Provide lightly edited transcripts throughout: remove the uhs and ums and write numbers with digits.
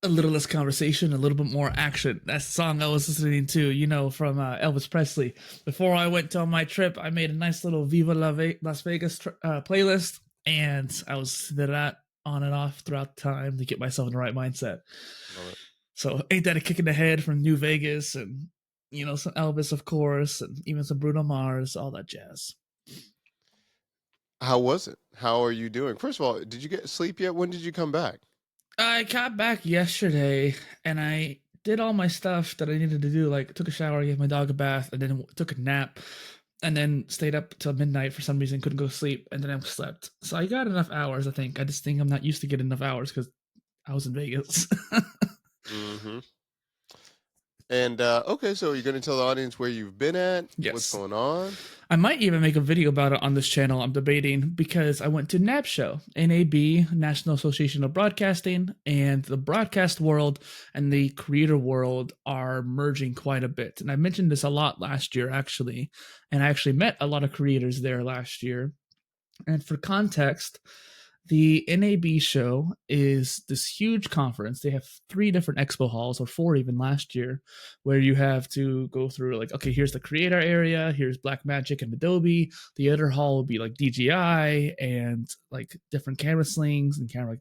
a little less conversation, a little bit more action. That's the song I was listening to, from Elvis Presley. Before I went on my trip, I made a nice little Viva Las Vegas playlist, and I was listening to that on and off throughout the time to get myself in the right mindset. Love it. So ain't that a kick in the head from New Vegas, and some Elvis, of course, and even some Bruno Mars, all that jazz. How was it? How are you doing? First of all, did you get sleep yet? When did you come back? I got back yesterday, and I did all my stuff that I needed to do, like took a shower, gave my dog a bath, and then took a nap, and then stayed up till midnight for some reason, couldn't go to sleep, and then I slept. So I got enough hours, I think. I just think I'm not used to getting enough hours because I was in Vegas. Mm-hmm. And okay, so you're going to tell the audience where you've been at, Yes. what's going on? I might even make a video about it on this channel. I'm debating because I went to NAB Show, NAB, National Association of Broadcasting, and the broadcast world and the creator world are merging quite a bit. And I mentioned this a lot last year, actually, and I actually met a lot of creators there last year. And for context, the NAB Show is this huge conference. They have 3 different expo halls, or 4 even last year, where you have to go through, like, okay, here's the creator area, here's Blackmagic and Adobe. The other hall would be like DJI and like different camera slings and camera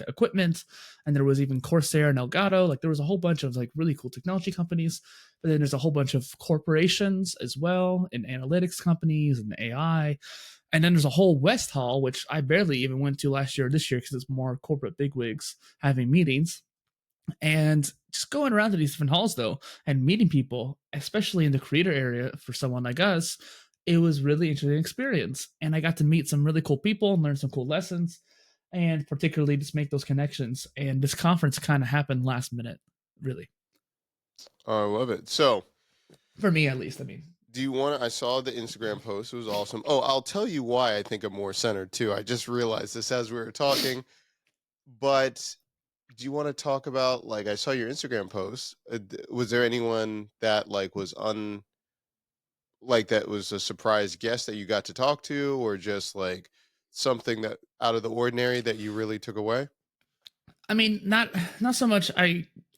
equipment. And there was even Corsair and Elgato. Like, there was a whole bunch of like really cool technology companies. But then there's a whole bunch of corporations as well, and analytics companies and AI. And then there's a whole West Hall, which I barely even went to last year or this year because it's more corporate bigwigs having meetings. And just going around to these different halls, though, and meeting people, especially in the creator area for someone like us, it was really interesting experience. And I got to meet some really cool people and learn some cool lessons, and particularly just make those connections. And this conference kind of happened last minute, really. Oh, I love it. So, for me, at least, I mean. Do you want to? I saw the Instagram post. It was awesome. Oh, I'll tell you why I think I'm more centered too. I just realized this as we were talking. But do you want to talk about, like, I saw your Instagram post. Was there anyone that that was a surprise guest that you got to talk to, or just like something that out of the ordinary that you really took away? I mean, not so much.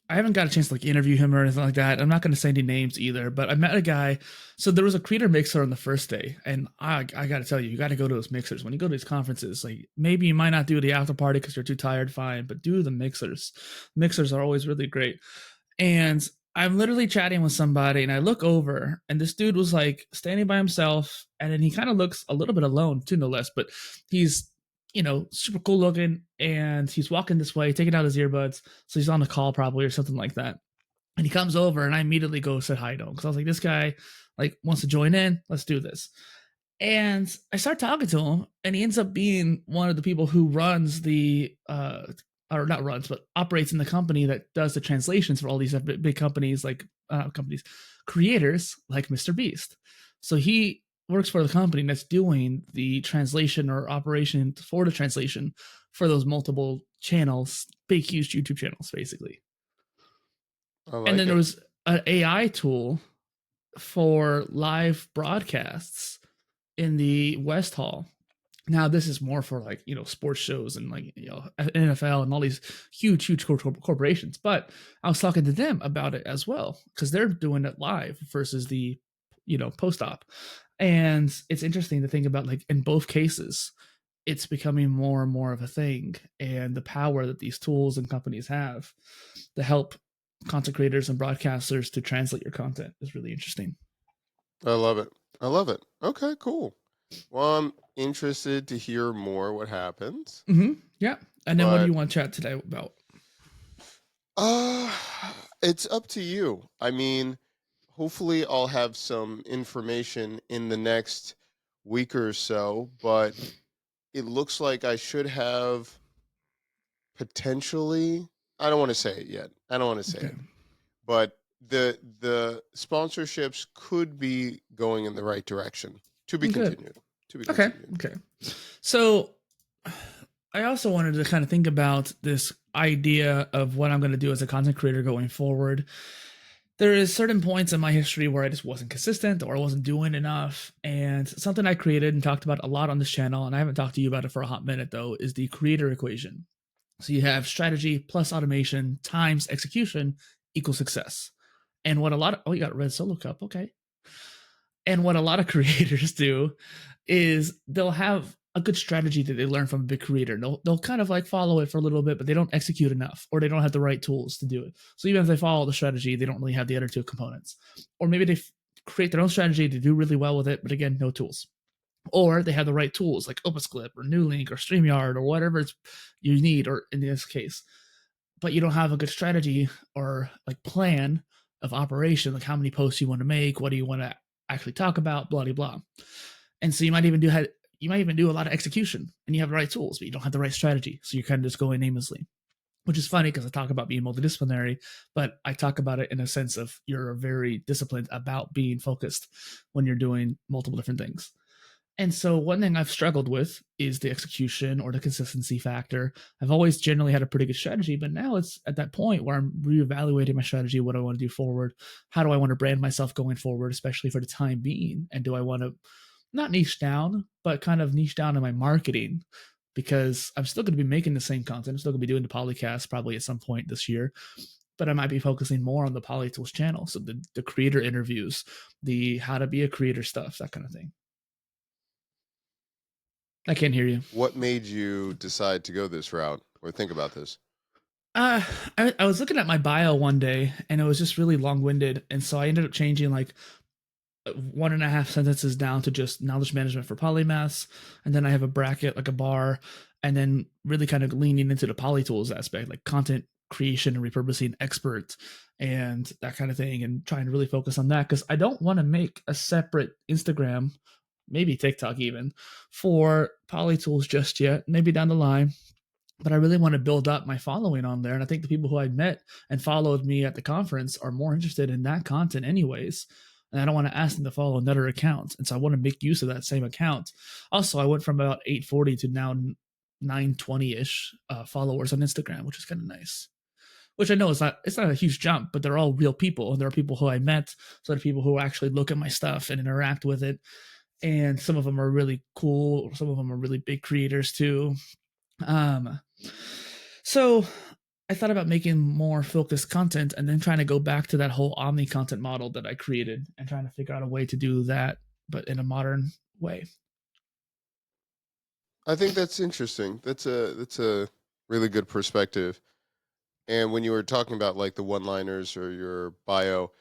I haven't got a chance to like interview him or anything like that. I'm not going to say any names either, but I met a guy. So there was a creator mixer on the first day, and I got to tell you, you got to go to those mixers. When you go to these conferences, like, maybe you might not do the after party because you're too tired, fine, but do the mixers. Mixers are always really great. And I'm literally chatting with somebody, and I look over, and this dude was like standing by himself, and then he kind of looks a little bit alone too, no less, but he's super cool looking, and he's walking this way, taking out his earbuds. So he's on a call probably or something like that. And he comes over, and I immediately go say hi to him because I was like, this guy like wants to join in. Let's do this. And I start talking to him, and he ends up being one of the people who runs the or not runs, but operates in the company that does the translations for all these big companies, like creators like Mr. Beast. So he works for the company that's doing the translation or operation for the translation for those multiple channels, big, huge YouTube channels, basically. And then there was an AI tool for live broadcasts in the West Hall. Now, this is more for like, sports shows and like, NFL and all these huge corporations. But I was talking to them about it as well because they're doing it live versus the, post-op. And it's interesting to think about, like, in both cases, it's becoming more and more of a thing. And the power that these tools and companies have to help content creators and broadcasters to translate your content is really interesting. I love it. Okay, cool. Well, I'm interested to hear more what happens. Mm-hmm. Yeah. And then what do you want to chat today about? It's up to you. I mean, hopefully I'll have some information in the next week or so, but it looks like I should have potentially, I don't want to say it yet. It. But the sponsorships could be going in the right direction. To be continued. Okay. So I also wanted to kind of think about this idea of what I'm going to do as a content creator going forward. There is certain points in my history where I just wasn't consistent or I wasn't doing enough. And something I created and talked about a lot on this channel, and I haven't talked to you about it for a hot minute though, is the creator equation. So you have strategy plus automation times execution equals success. And what a lot of, oh, you got a red solo cup. Okay. And what a lot of creators do is they'll have a good strategy that they learn from a big creator. They'll kind of like follow it for a little bit, but they don't execute enough, or they don't have the right tools to do it. So even if they follow the strategy, they don't really have the other two components. Or maybe they create their own strategy to do really well with it, but again, no tools. Or they have the right tools like OpenScript or NewLink or StreamYard or whatever you need, or in this case, but you don't have a good strategy or like plan of operation, like how many posts you want to make, what do you want to actually talk about, blah blah blah. And so you might even do a lot of execution, and you have the right tools, but you don't have the right strategy. So you're kind of just going aimlessly, which is funny because I talk about being multidisciplinary, but I talk about it in a sense of you're very disciplined about being focused when you're doing multiple different things. And so one thing I've struggled with is the execution or the consistency factor. I've always generally had a pretty good strategy, but now it's at that point where I'm reevaluating my strategy. What do I want to do forward? How do I want to brand myself going forward, especially for the time being? And do I want to not niche down, but kind of niche down in my marketing? Because I'm still going to be making the same content. I'm still going to be doing the Polycast probably at some point this year, but I might be focusing more on the PolyTools channel. So the creator interviews, the how to be a creator stuff, that kind of thing. I can't hear you. What made you decide to go this route or think about this? I was looking at my bio one day, and it was just really long-winded, and so I ended up changing like 1.5 sentences down to just knowledge management for polymaths, and then I have a bracket, like a bar, and then really kind of leaning into the PolyTools aspect, like content creation and repurposing expert and that kind of thing, and trying to really focus on that because I don't want to make a separate Instagram, maybe TikTok even, for PolyTools just yet, maybe down the line. But I really want to build up my following on there. And I think the people who I met and followed me at the conference are more interested in that content anyways. And I don't want to ask them to follow another account. And so I want to make use of that same account. Also, I went from about 840 to now 920-ish followers on Instagram, which is kind of nice. Which I know it's not a huge jump, but they're all real people. And there are people who I met. So there are people who actually look at my stuff and interact with it. And some of them are really cool. Some of them are really big creators too. So I thought about making more focused content and then trying to go back to that whole omni content model that I created and trying to figure out a way to do that, but in a modern way. I think that's interesting. That's a really good perspective. And when you were talking about like the one-liners or your bio,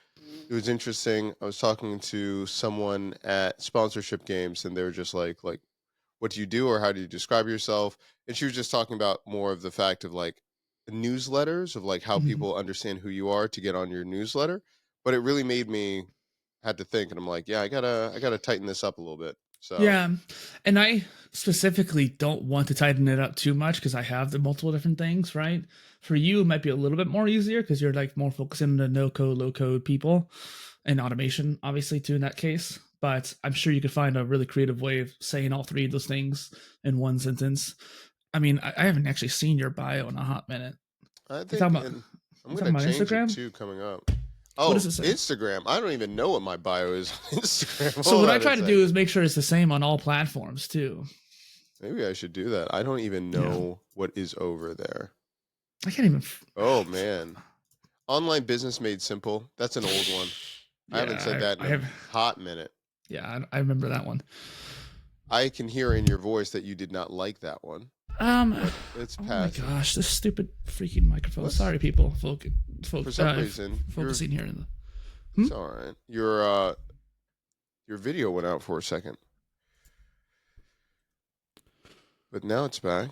it was interesting. I was talking to someone at sponsorship games, and they were just like, what do you do, or how do you describe yourself? And she was just talking about more of the fact of like newsletters, of like how people understand who you are to get on your newsletter. But it really made me had to think, and I'm like, yeah, I gotta tighten this up a little bit. So yeah, and I specifically don't want to tighten it up too much because I have the multiple different things, right? For you, it might be a little bit more easier because you're like more focusing on the no code, low code people and automation, obviously, too, in that case. But I'm sure you could find a really creative way of saying all three of those things in one sentence. I mean, I haven't actually seen your bio in a hot minute. I think I'm going to change Instagram? It too coming up. Oh, what does it say? Instagram. I don't even know what my bio is on Instagram. So what I try to do is make sure it's the same on all platforms too. Maybe I should do that. I don't even know what is over there. I can't even. Oh, man. Online business made simple. That's an old one. I haven't said that in a hot minute. Yeah, I remember that one. I can hear in your voice that you did not like that one. It's past. Oh my gosh, this stupid freaking microphone. Sorry, people. For some reason, focusing here. It's all right. Your video went out for a second, but now it's back.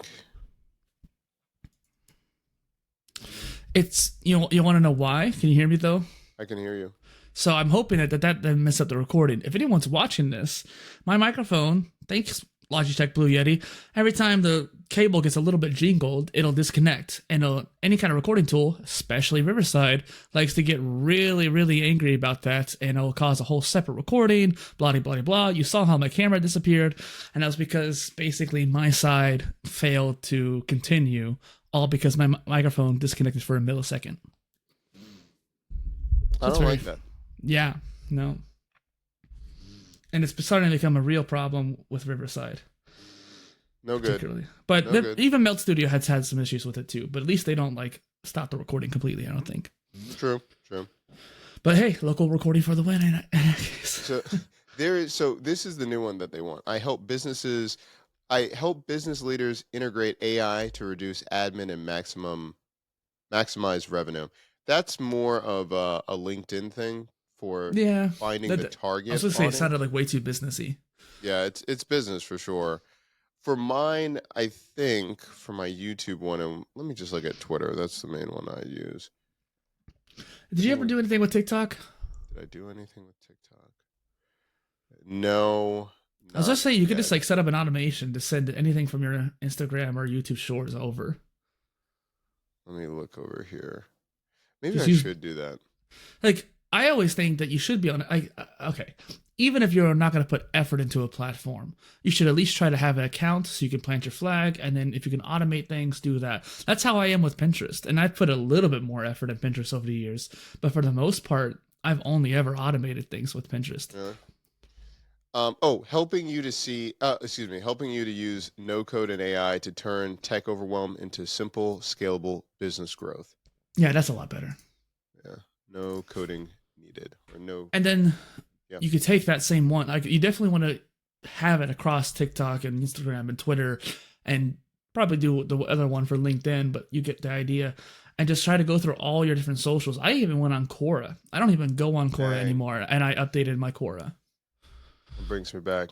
It's you want to know why? Can you hear me though? I can hear you. So I'm hoping that doesn't mess up the recording. If anyone's watching this, my microphone, thanks Logitech Blue Yeti, every time the cable gets a little bit jingled, it'll disconnect. And any kind of recording tool, especially Riverside, likes to get really, really angry about that, and it'll cause a whole separate recording, blah, blah, blah, blah. You saw how my camera disappeared, and that was because basically my side failed to continue, all because my microphone disconnected for a millisecond. I don't like that. Yeah, no. And it's starting to become a real problem with Riverside. No good. particularly. But No good. even Melt Studio has had some issues with it too. But at least they don't like stop the recording completely, I don't think. True. But hey, local recording for the win. In that case. So this is the new one that they want. I help business leaders integrate AI to reduce admin and maximize revenue. That's more of a LinkedIn thing for finding the target. I was going to say it sounded like way too businessy. Yeah, it's business for sure. For mine, I think for my YouTube one, and let me just look at Twitter. That's the main one I use. Did you ever do anything with TikTok? Did I do anything with TikTok? No. I was just saying you could just like set up an automation to send anything from your Instagram or YouTube Shorts over. Let me look over here. Maybe I should do that. Like, I always think that you should be on. Okay, even if you're not going to put effort into a platform, you should at least try to have an account so you can plant your flag, and then if you can automate things, do that. That's how I am with Pinterest, and I've put a little bit more effort in Pinterest over the years, but for the most part, I've only ever automated things with Pinterest. Really? Helping you to use no code and AI to turn tech overwhelm into simple, scalable business growth. Yeah, that's a lot better. Yeah, no coding needed, or no. And then you could take that same one. Like, you definitely want to have it across TikTok and Instagram and Twitter, and probably do the other one for LinkedIn. But you get the idea, and just try to go through all your different socials. I even went on Quora. I don't even go on Quora anymore, and I updated my Quora. It brings me back.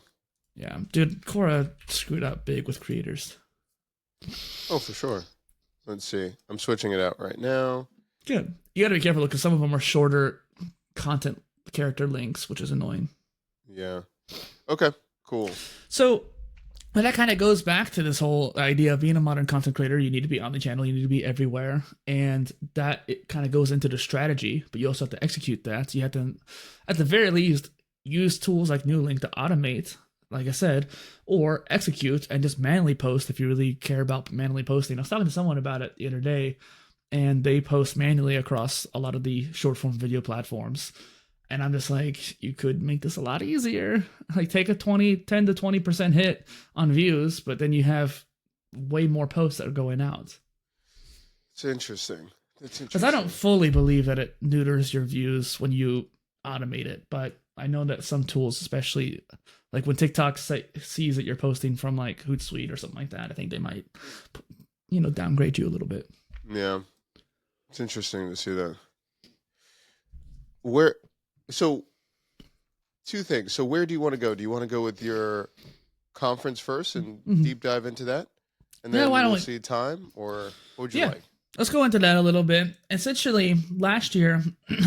Yeah, dude, Quora screwed up big with creators. Oh, for sure. Let's see. I'm switching it out right now. Good. You got to be careful because some of them are shorter content character links, which is annoying. Yeah. Okay, cool. So, but that kind of goes back to this whole idea of being a modern content creator. You need to be on the channel. You need to be everywhere. And that it kind of goes into the strategy, but you also have to execute that. So you have to, at the very least, use tools like New Link to automate, like I said, or execute and just manually post if you really care about manually posting. I was talking to someone about it the other day, and they post manually across a lot of the short form video platforms. And I'm just like, you could make this a lot easier. Like, take a 10 to 20% hit on views, but then you have way more posts that are going out. It's interesting. Because I don't fully believe that it neuters your views when you automate it, but I know that some tools, especially like when TikTok sees that you're posting from like Hootsuite or something like that, I think they might, downgrade you a little bit. Yeah, it's interesting to see that. So, two things. So, where do you want to go? Do you want to go with your conference first and deep dive into that, and then we'll see time, or what would you like? Let's go into that a little bit. Essentially, last year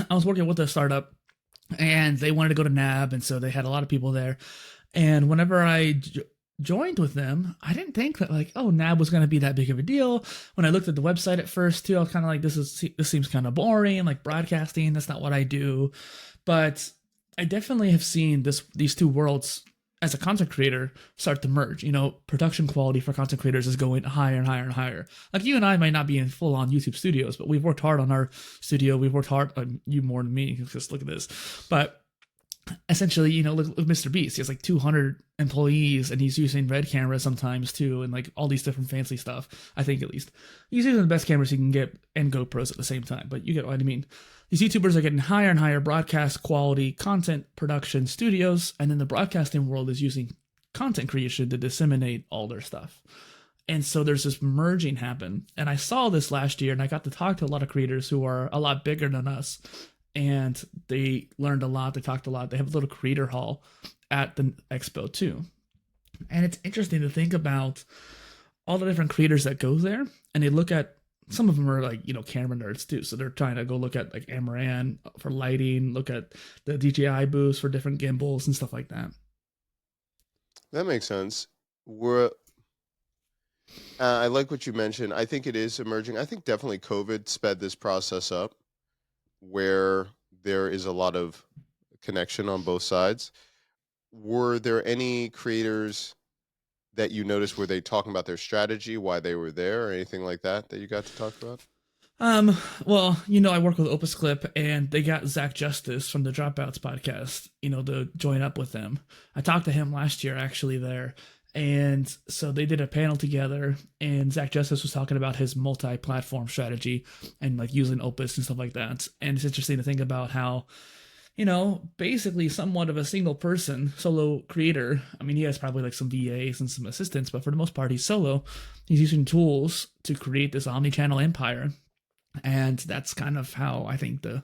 I was working with a startup, and they wanted to go to NAB, and so they had a lot of people there. And whenever I joined with them, I didn't think that NAB was going to be that big of a deal. When I looked at the website at first too, I was kind of like, this seems kind of boring, like broadcasting. That's not what I do. But I definitely have seen these two worlds as a content creator start to merge. Production quality for content creators is going higher and higher and higher. Like, you and I might not be in full on YouTube studios, but we've worked hard on our studio. We've worked hard on you more than me. Just look at this. But essentially, look at Mr. Beast. He has like 200 employees, and he's using Red cameras sometimes too, and like all these different fancy stuff. I think at least he's using the best cameras he can get, and GoPros at the same time. But you get what I mean. These YouTubers are getting higher and higher broadcast quality content production studios, and then the broadcasting world is using content creation to disseminate all their stuff. And so there's this merging happen. And I saw this last year, and I got to talk to a lot of creators who are a lot bigger than us. And they learned a lot. They talked a lot. They have a little creator hall at the expo too. And it's interesting to think about all the different creators that go there. And they look at, some of them are like, camera nerds too. So they're trying to go look at like Amaran for lighting, look at the DJI booths for different gimbals and stuff like that. That makes sense. I like what you mentioned. I think it is emerging. I think definitely COVID sped this process up, where there is a lot of connection on both sides. Were there any creators that you noticed, were they talking about their strategy, why they were there, or anything like that you got to talk about? Well, I work with Opus Clip, and they got Zach Justice from the Dropouts podcast, to join up with them. I talked to him last year actually there, And so they did a panel together, and Zach Justice was talking about his multi-platform strategy and like using Opus and stuff like that. And it's interesting to think about how, basically somewhat of a single person solo creator. I mean, he has probably like some VAs and some assistants, but for the most part, he's solo. He's using tools to create this omni-channel empire. And that's kind of how I think the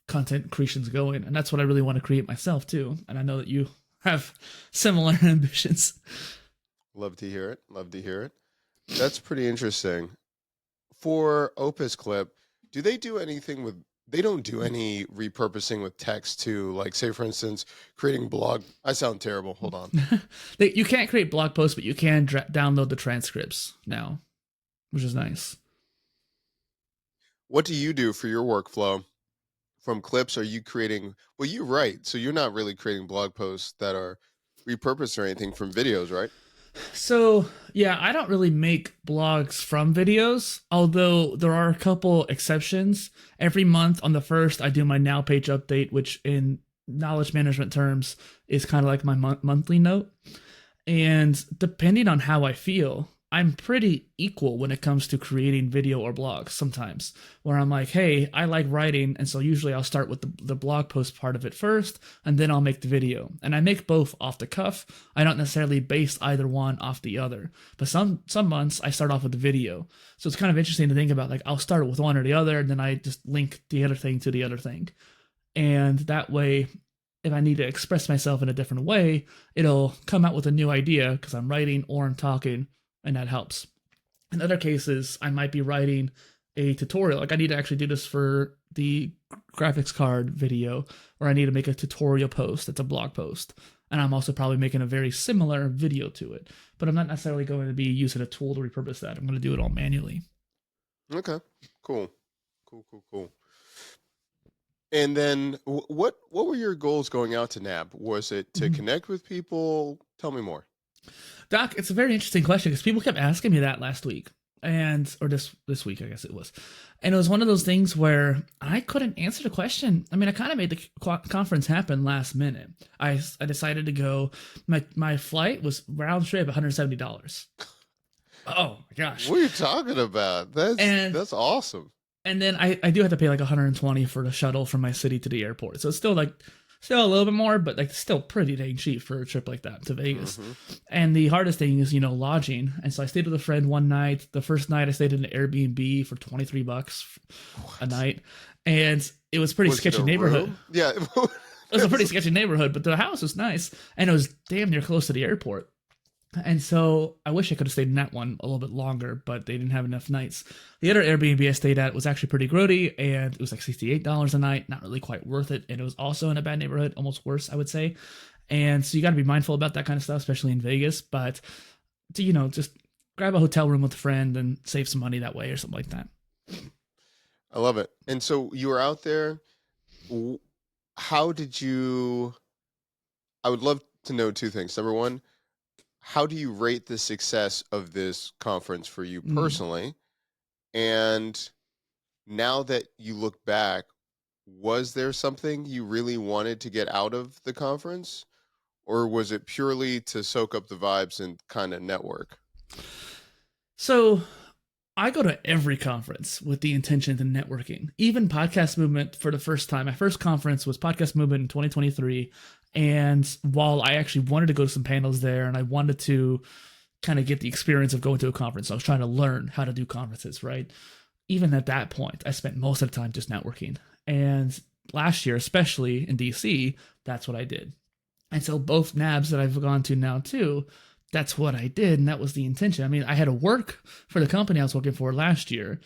content creation's going. And that's what I really want to create myself too. And I know that you have similar ambitions. Love to hear it. Love to hear it. That's pretty interesting. For Opus Clip, do they do anything with, they don't do any repurposing with text to, like, say, for instance, creating blog. I sound terrible. Hold on. You can't create blog posts, but you can download the transcripts now, which is nice. What do you do for your workflow? From clips, are you creating, well, you write, so you're not really creating blog posts that are repurposed or anything from videos, right? So, yeah, I don't really make blogs from videos, although there are a couple exceptions. Every month on the 1st, I do my Now page update, which in knowledge management terms is kind of like my monthly note. And depending on how I feel, I'm pretty equal when it comes to creating video or blogs sometimes, where I'm like, hey, I like writing, and so usually I'll start with the blog post part of it first, and then I'll make the video. And I make both off the cuff. I don't necessarily base either one off the other. But some months I start off with the video. So it's kind of interesting to think about, like, I'll start with one or the other, and then I just link the other thing to the other thing. And that way, if I need to express myself in a different way, it'll come out with a new idea because I'm writing or I'm talking, and that helps. In other cases, I might be writing a tutorial. Like, I need to actually do this for the graphics card video, or I need to make a tutorial post that's a blog post. And I'm also probably making a very similar video to it. But I'm not necessarily going to be using a tool to repurpose that. I'm going to do it all manually. Okay, cool. And then what were your goals going out to NAB? Was it to connect with people? Tell me more. Doc, it's a very interesting question because people kept asking me that last week, or this week, I guess it was. And it was one of those things where I couldn't answer the question. I mean, I kind of made the conference happen last minute. I decided to go. My flight was round trip $170. Oh my gosh! What are you talking about? That's awesome. And then I do have to pay like $120 for the shuttle from my city to the airport. So it's still a little bit more, but like still pretty dang cheap for a trip like that to Vegas. Mm-hmm. And the hardest thing is, lodging. And so I stayed with a friend one night. The first night I stayed in an Airbnb for $23 a night. And it was pretty sketchy neighborhood. Room? Yeah. It was a pretty sketchy neighborhood, but the house was nice. And it was damn near close to the airport. And so I wish I could have stayed in that one a little bit longer, but they didn't have enough nights. The other Airbnb I stayed at was actually pretty grody, and it was like $68 a night, not really quite worth it. And it was also in a bad neighborhood, almost worse, I would say. And so you got to be mindful about that kind of stuff, especially in Vegas. But to, just grab a hotel room with a friend and save some money that way or something like that. I love it. And so you were out there. How did you, I would love to know two things. Number one, how do you rate the success of this conference for you personally? And now that you look back, was there something you really wanted to get out of the conference? Or was it purely to soak up the vibes and kind of network? So I go to every conference with the intention to networking. Even Podcast Movement for the first time. My first conference was Podcast Movement in 2023. And while I actually wanted to go to some panels there and I wanted to kind of get the experience of going to a conference, I was trying to learn how to do conferences, right? Even at that point, I spent most of the time just networking. And last year, especially in DC, that's what I did. And so both NABs that I've gone to now too, that's what I did. And that was the intention. I mean, I had to work for the company I was working for last year,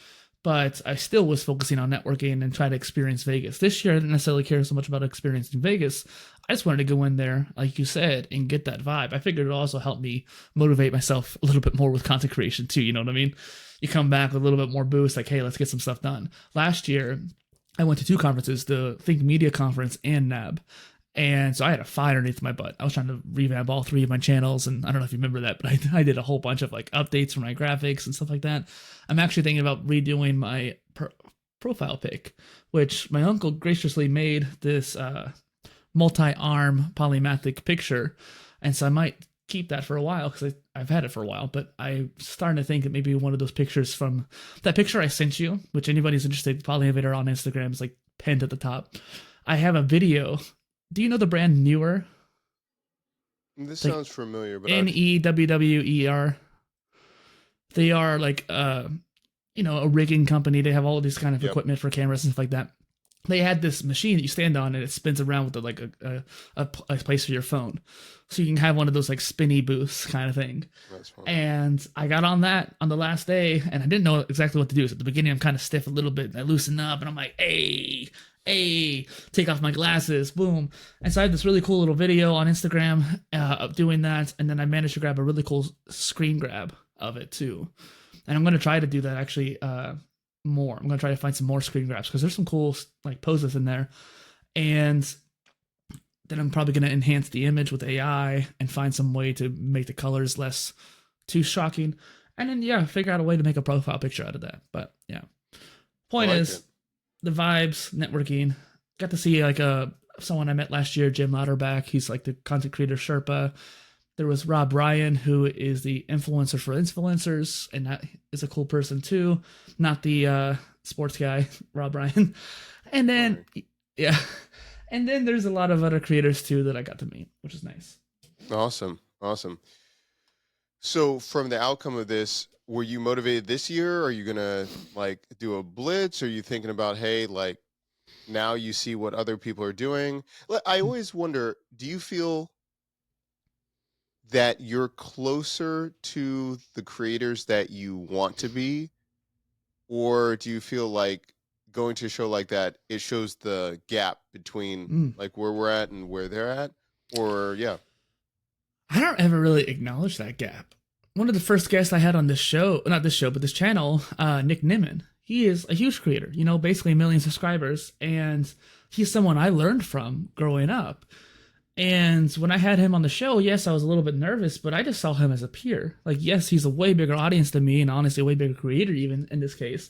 but I still was focusing on networking and trying to experience Vegas. This year, I didn't necessarily care so much about experiencing Vegas. I just wanted to go in there, like you said, and get that vibe. I figured it would also help me motivate myself a little bit more with content creation too. You know what I mean? You come back with a little bit more boost, like, hey, let's get some stuff done. Last year, I went to two conferences, the Think Media Conference and NAB. And so I had a fire underneath my butt. I was trying to revamp all three of my channels. And I don't know if you remember that, but I did a whole bunch of like updates for my graphics and stuff like that. I'm actually thinking about redoing my profile pic, which my uncle graciously made this multi-arm polymathic picture. And so I might keep that for a while because I've had it for a while, but I'm starting to think that maybe one of those pictures from that picture I sent you, which anybody's interested, PolyInnovator on Instagram is like pinned at the top. I have a video. Do you know the brand Newer? This Like sounds familiar, but NEWWER. They are like a rigging company. They have all of these kind of equipment for cameras and stuff like that. They had this machine that you stand on and it spins around with a place for your phone. So you can have one of those like spinny booths kind of thing. That's fun. And I got on that on the last day and I didn't know exactly what to do. So at the beginning, I'm kind of stiff a little bit and I loosen up and I'm like, hey, take off my glasses, boom. And so I have this really cool little video on Instagram of doing that. And then I managed to grab a really cool screen grab of it too. And I'm going to try to do that actually more. I'm going to try to find some more screen grabs because there's some cool like poses in there. And then I'm probably going to enhance the image with AI and find some way to make the colors less too shocking. And then, figure out a way to make a profile picture out of that. But yeah, point is the vibes, networking. Got to see like someone I met last year, Jim Lauterbach. He's like the content creator Sherpa. There was Rob Ryan, who is the influencer for influencers, and that is a cool person too. Not the sports guy, Rob Ryan. And then, and then there's a lot of other creators too that I got to meet, which is nice. Awesome. So from the outcome of this, were you motivated this year? Are you going to like do a blitz? Are you thinking about, hey, like now you see what other people are doing? I always wonder, do you feel that you're closer to the creators that you want to be? Or do you feel like going to a show like that, it shows the gap between like where we're at and where they're at? Or I don't ever really acknowledge that gap. One of the first guests I had on this show, not this show, but this channel, Nick Nimmin, he is a huge creator, basically 1 million subscribers. And he's someone I learned from growing up. And when I had him on the show, yes, I was a little bit nervous, but I just saw him as a peer. Like, yes, he's a way bigger audience than me and honestly a way bigger creator even in this case.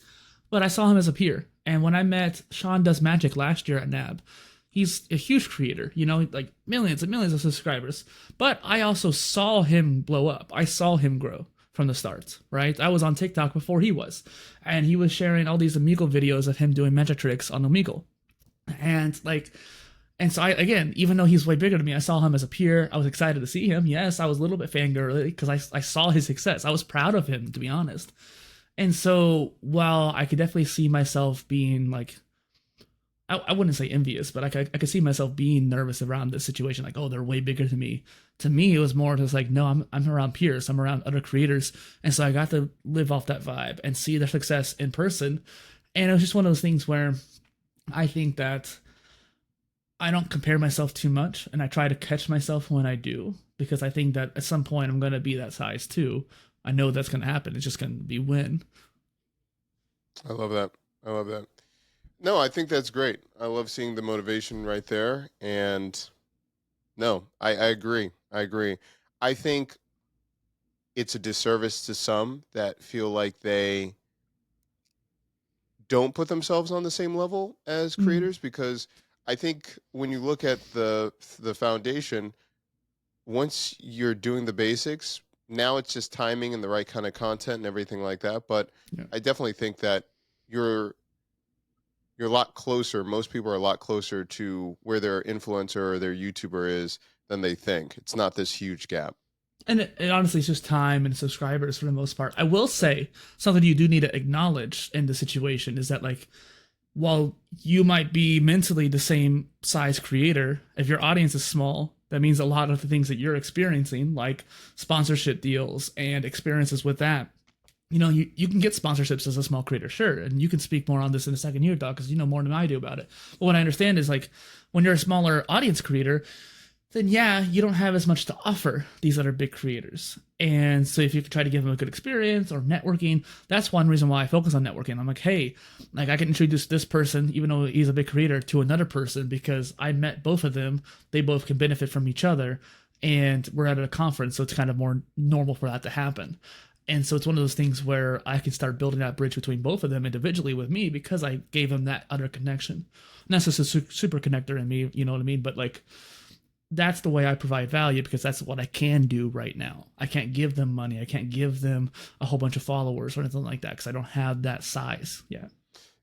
But I saw him as a peer. And when I met Sean Does Magic last year at NAB, he's a huge creator, like millions and millions of subscribers. But I also saw him blow up. I saw him grow from the start, right? I was on TikTok before he was. And he was sharing all these Omegle videos of him doing magic tricks on Omegle. And so I, again, even though he's way bigger than me, I saw him as a peer. I was excited to see him. Yes, I was a little bit fangirly because I saw his success. I was proud of him, to be honest. And so while I could definitely see myself being like, I wouldn't say envious, but I could see myself being nervous around this situation. Like, oh, they're way bigger than me. To me, it was more just like, no, I'm around peers. I'm around other creators. And so I got to live off that vibe and see their success in person. And it was just one of those things where I think that I don't compare myself too much, and I try to catch myself when I do, because I think that at some point I'm going to be that size too. I know that's going to happen. It's just going to be when. I love that. No, I think that's great. I love seeing the motivation right there. And no, I agree. I think it's a disservice to some that feel like they don't put themselves on the same level as creators, because I think when you look at the foundation, once you're doing the basics, now it's just timing and the right kind of content and everything like that. But I definitely think that you're a lot closer. Most people are a lot closer to where their influencer or their YouTuber is than they think. It's not this huge gap. And it honestly is just time and subscribers for the most part. I will say something you do need to acknowledge in the situation is that, like, while you might be mentally the same size creator, if your audience is small, that means a lot of the things that you're experiencing, like sponsorship deals and experiences with that, you can get sponsorships as a small creator, sure. And you can speak more on this in a second here, Doc, because you know more than I do about it. But what I understand is, like, when you're a smaller audience creator, then you don't have as much to offer these other big creators. And so if you could try to give them a good experience or networking, that's one reason why I focus on networking. I'm like, hey, like, I can introduce this person, even though he's a big creator, to another person because I met both of them. They both can benefit from each other. And we're at a conference, so it's kind of more normal for that to happen. And so it's one of those things where I can start building that bridge between both of them individually with me because I gave them that other connection. And that's just a super connector in me, you know what I mean? But, like, that's the way I provide value, because that's what I can do right now. I can't give them money. I can't give them a whole bunch of followers or anything like that, because I don't have that size. Yeah.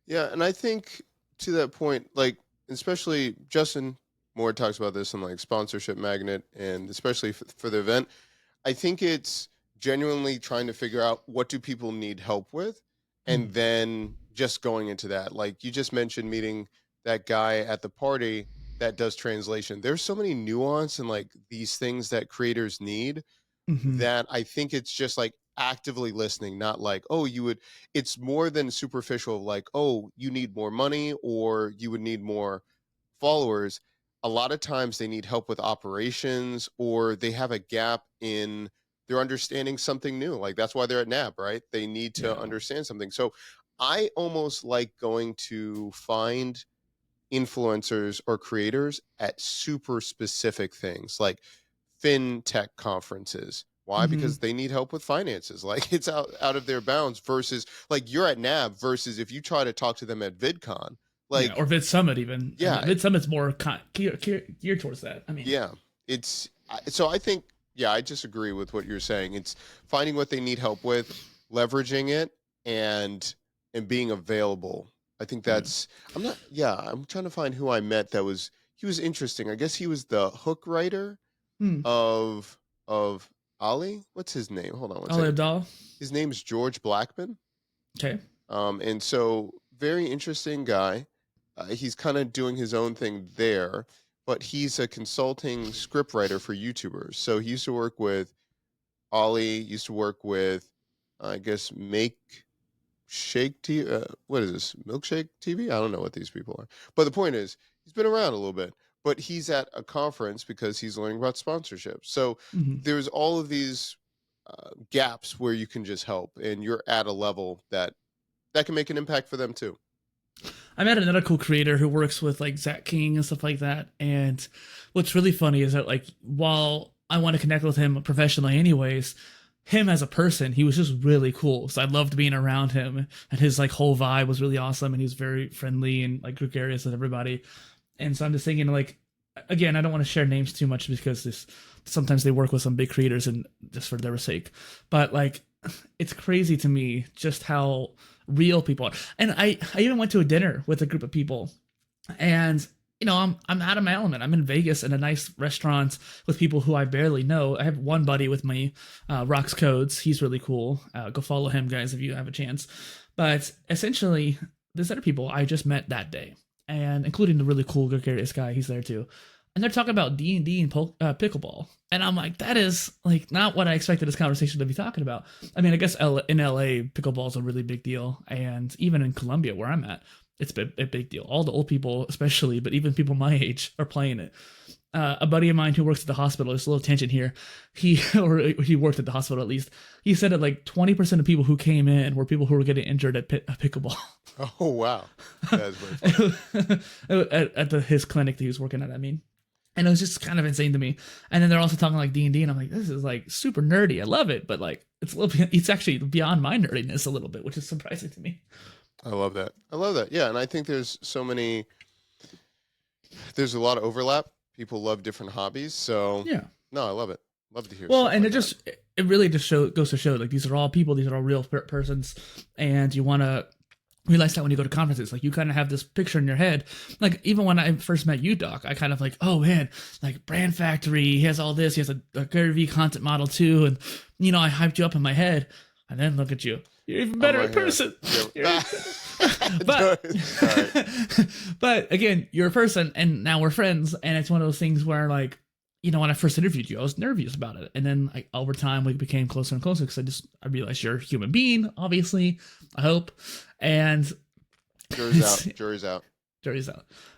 Yeah, and I think to that point, like especially Justin Moore talks about this in like Sponsorship Magnet, and especially for the event. I think it's genuinely trying to figure out what do people need help with, and then just going into that. Like you just mentioned meeting that guy at the party that does translation. There's so many nuance and like these things that creators need that I think it's just like actively listening, not like, oh, you would, it's more than superficial of like, oh, you need more money or you would need more followers. A lot of times they need help with operations, or they have a gap in their understanding something new. Like that's why they're at NAB, right? They need to understand something. So I almost like going to find influencers or creators at super specific things like fintech conferences. Why? Because they need help with finances. Like it's out of their bounds versus like you're at NAB versus if you try to talk to them at VidCon, like, or Vid Summit even. Yeah. I mean, Vid Summit's more geared towards that. I mean, yeah, so I think, yeah, I just agree with what you're saying. It's finding what they need help with, leveraging it, and being available. I think that's, I'm trying to find who I met he was interesting. I guess he was the hook writer of Ali. What's his name? Hold on one Ali second. Abdallah. His name is George Blackman. Okay. And so very interesting guy. He's kind of doing his own thing there, but he's a consulting scriptwriter for YouTubers. So he used to work with Ali, used to work with, I guess, Make Shake TV. What is this? Milkshake TV? I don't know what these people are. But the point is, he's been around a little bit, but he's at a conference because he's learning about sponsorship. So there's all of these gaps where you can just help, and you're at a level that can make an impact for them too. I met another cool creator who works with like Zach King and stuff like that. And what's really funny is that like, while I want to connect with him professionally anyways, him as a person, he was just really cool. So I loved being around him, and his like whole vibe was really awesome. And he was very friendly and like gregarious with everybody. And so I'm just thinking like, again, I don't want to share names too much because sometimes they work with some big creators and just for their sake, but like, it's crazy to me just how real people are. And I even went to a dinner with a group of people, and you know, I'm out of my element. I'm in Vegas in a nice restaurant with people who I barely know. I have one buddy with me, Rocks Codes. He's really cool. Go follow him, guys, if you have a chance. But essentially, there's other people I just met that day, and including the really cool, gregarious guy. He's there too. And they're talking about D&D and pickleball. And I'm like, that is like not what I expected this conversation to be talking about. I mean, I guess in LA, pickleball is a really big deal. And even in Colombia, where I'm at, it's a big deal. All the old people, especially, but even people my age are playing it. A buddy of mine who works at the hospital, there's a little tension here. He worked at the hospital at least. He said that like 20% of people who came in were people who were getting injured at pickleball. Oh, wow. That's very funny. at his clinic that he was working at, I mean. And it was just kind of insane to me. And then they're also talking like D&D, and I'm like, this is like super nerdy. I love it, but like it's actually beyond my nerdiness a little bit, which is surprising to me. I love that. Yeah, and I think there's a lot of overlap. People love different hobbies, so yeah. No, I love it. Love to hear. Well, and like it really just goes to show like these are all people, these are all real persons, and you want to realize that when you go to conferences, like you kind of have this picture in your head. Like even when I first met you, Doc, I kind of like, oh man, like Brand Factory, he has all this, he has a Gary V content model too, and you know, I hyped you up in my head, and then look at you, you're even better in person. But again, you're a person, and now we're friends, and it's one of those things where like, you know, when I first interviewed you, I was nervous about it, and then like over time we became closer and closer because I realized you're a human being, obviously, I hope. And jury's out.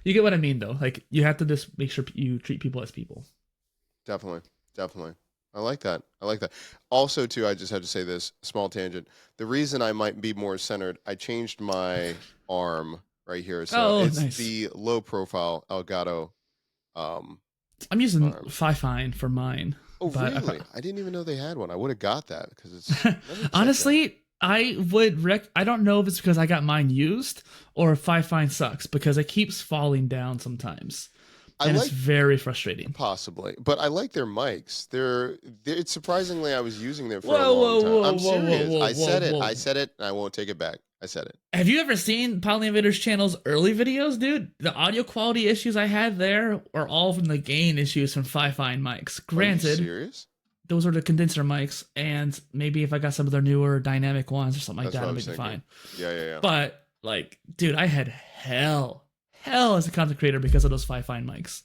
You get what I mean, though. Like you have to just make sure you treat people as people. Definitely. I like that. Also, too, I just had to say this small tangent. The reason I might be more centered, I changed my arm right here, so it's nice. The low profile Elgato. I'm using Fifine for mine. Oh, really? I didn't even know they had one. I would have got that because it's honestly. I would I don't know if it's because I got mine used or if Fifine sucks because it keeps falling down sometimes. And like it's very frustrating. possibly, but I like their mics. It's surprisingly I was using them for a Whoa, long whoa, time. whoa, I'm whoa, whoa, serious. whoa, I said it. whoa. I said it, and I won't take it back. I said it. Have you ever seen PolyInnovator's channel's early videos, dude? The audio quality issues I had there are all from the gain issues from Fi-Fine mics. Are you Granted, serious? those are the condenser mics, and maybe if I got some of their newer dynamic ones or something like That's that, what I it'd was be thinking. fine. Yeah. But like, dude, I had hell as a content creator because of those Fi-Fine mics.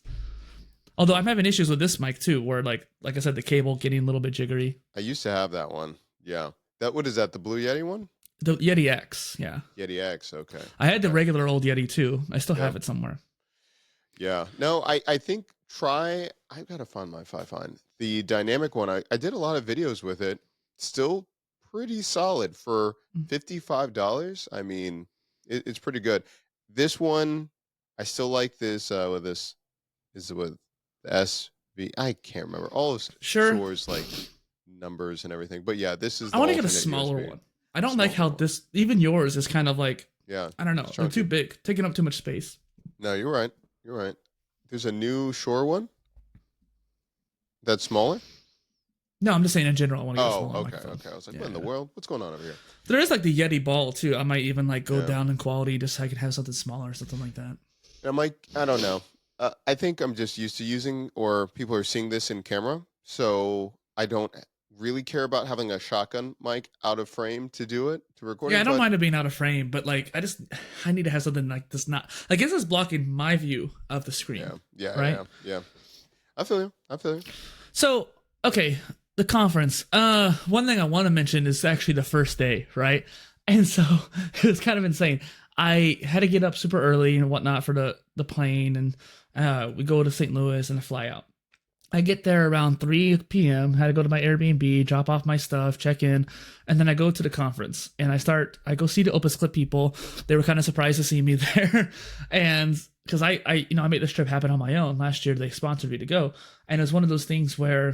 Although I'm having issues with this mic too, where like I said, the cable getting a little bit jiggery. I used to have that one. Yeah. What is that? The Blue Yeti one? The Yeti X, yeah. Yeti X. Okay. I had the regular old Yeti too. I still have it somewhere. Yeah. No, I think I've got to find my Fi-Fine. The dynamic one, I did a lot of videos with it. Still pretty solid for $55. I mean, it's pretty good. This one, I still like this with this is with the SV. I can't remember all of Shore's like numbers and everything. But yeah, this is I want to get a smaller one. I don't like how this, even yours is kind of like, I don't know, they're too big, taking up too much space. No, you're right. There's a new Shore one that's smaller. No, I'm just saying in general. I want to get a smaller okay. I was like, what in the world? What's going on over here? There is like the Yeti ball too. I might even like go down in quality just so I could have something smaller or something like that. I don't know. I think I'm just used to using, or people are seeing this in camera, so I don't really care about having a shotgun mic out of frame to do it, to record. Yeah, I don't mind it being out of frame, but like I need to have something like this. Not like this is blocking my view of the screen. Yeah. I feel you. So okay, the conference. One thing I want to mention is actually the first day, right? And so it was kind of insane. I had to get up super early and whatnot for the plane, and we go to St. Louis and fly out. I get there around 3 p.m., had to go to my Airbnb, drop off my stuff, check in, and then I go to the conference, and I go see the Opus Clip people. They were kind of surprised to see me there, and because I made this trip happen on my own. Last year, they sponsored me to go, and it was one of those things where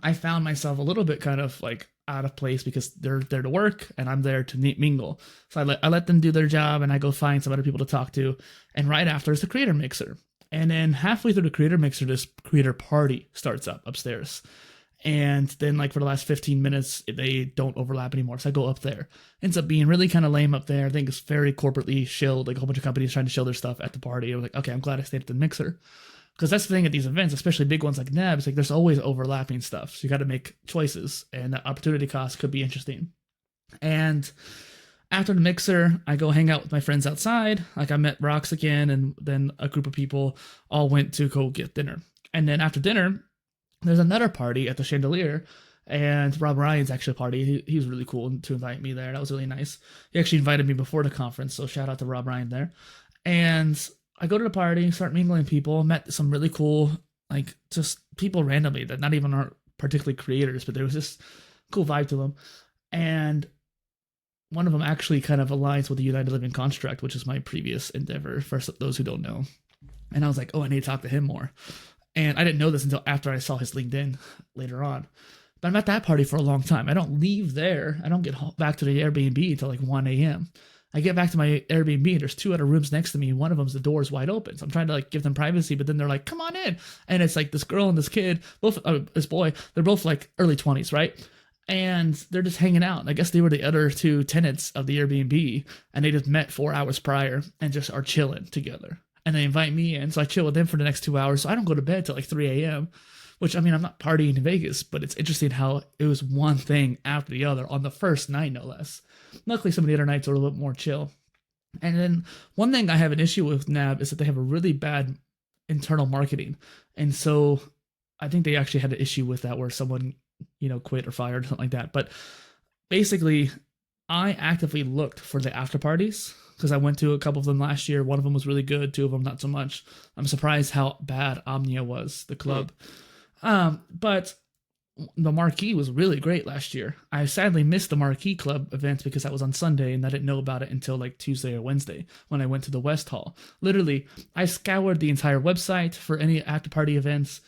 I found myself a little bit kind of like out of place because they're there to work and I'm there to mingle. So I let them do their job, and I go find some other people to talk to, and right after is the creator mixer. And then halfway through the creator mixer, this creator party starts up upstairs. And then like for the last 15 minutes, they don't overlap anymore. So I go up there. Ends up being really kind of lame up there. I think it's very corporately shilled, like a whole bunch of companies trying to shill their stuff at the party. I was like, okay, I'm glad I stayed at the mixer. Because that's the thing at these events, especially big ones like NAB, it's like there's always overlapping stuff. So you got to make choices, and the opportunity cost could be interesting. And after the mixer, I go hang out with my friends outside. Like I met Rox again, and then a group of people all went to go get dinner. And then after dinner, there's another party at the Chandelier, and Rob Ryan's actually a party. He was really cool to invite me there. That was really nice. He actually invited me before the conference, so shout out to Rob Ryan there. And I go to the party, start mingling people, met some really cool, like just people randomly that not even are particularly creators, but there was this cool vibe to them. And one of them actually kind of aligns with the United Living Construct, which is my previous endeavor for those who don't know. And I was like, oh, I need to talk to him more. And I didn't know this until after I saw his LinkedIn later on. But I'm at that party for a long time. I don't leave there. I don't get back to the Airbnb until like 1 a.m. I get back to my Airbnb, and there's 2 other rooms next to me. One of them's the door's wide open. So I'm trying to like give them privacy, but then they're like, come on in. And it's like this girl and this kid, both this boy, they're both like early 20s, right? And they're just hanging out. I guess they were the other 2 tenants of the Airbnb, and they just met 4 hours prior and just are chilling together. And they invite me in, so I chill with them for the next 2 hours. So I don't go to bed till like 3 a.m., which, I mean, I'm not partying in Vegas, but it's interesting how it was one thing after the other on the first night, no less. Luckily, some of the other nights are a little bit more chill. And then one thing I have an issue with NAB is that they have a really bad internal marketing. And so I think they actually had an issue with that where someone, quit or fired or something like that. But basically, I actively looked for the after parties because I went to a couple of them last year. One of them was really good. 2 of them not so much. I'm surprised how bad Omnia was, the club. But the Marquee was really great last year. I sadly missed the Marquee Club event because that was on Sunday, and I didn't know about it until like Tuesday or Wednesday when I went to the West Hall. Literally, I scoured the entire website for any after party events,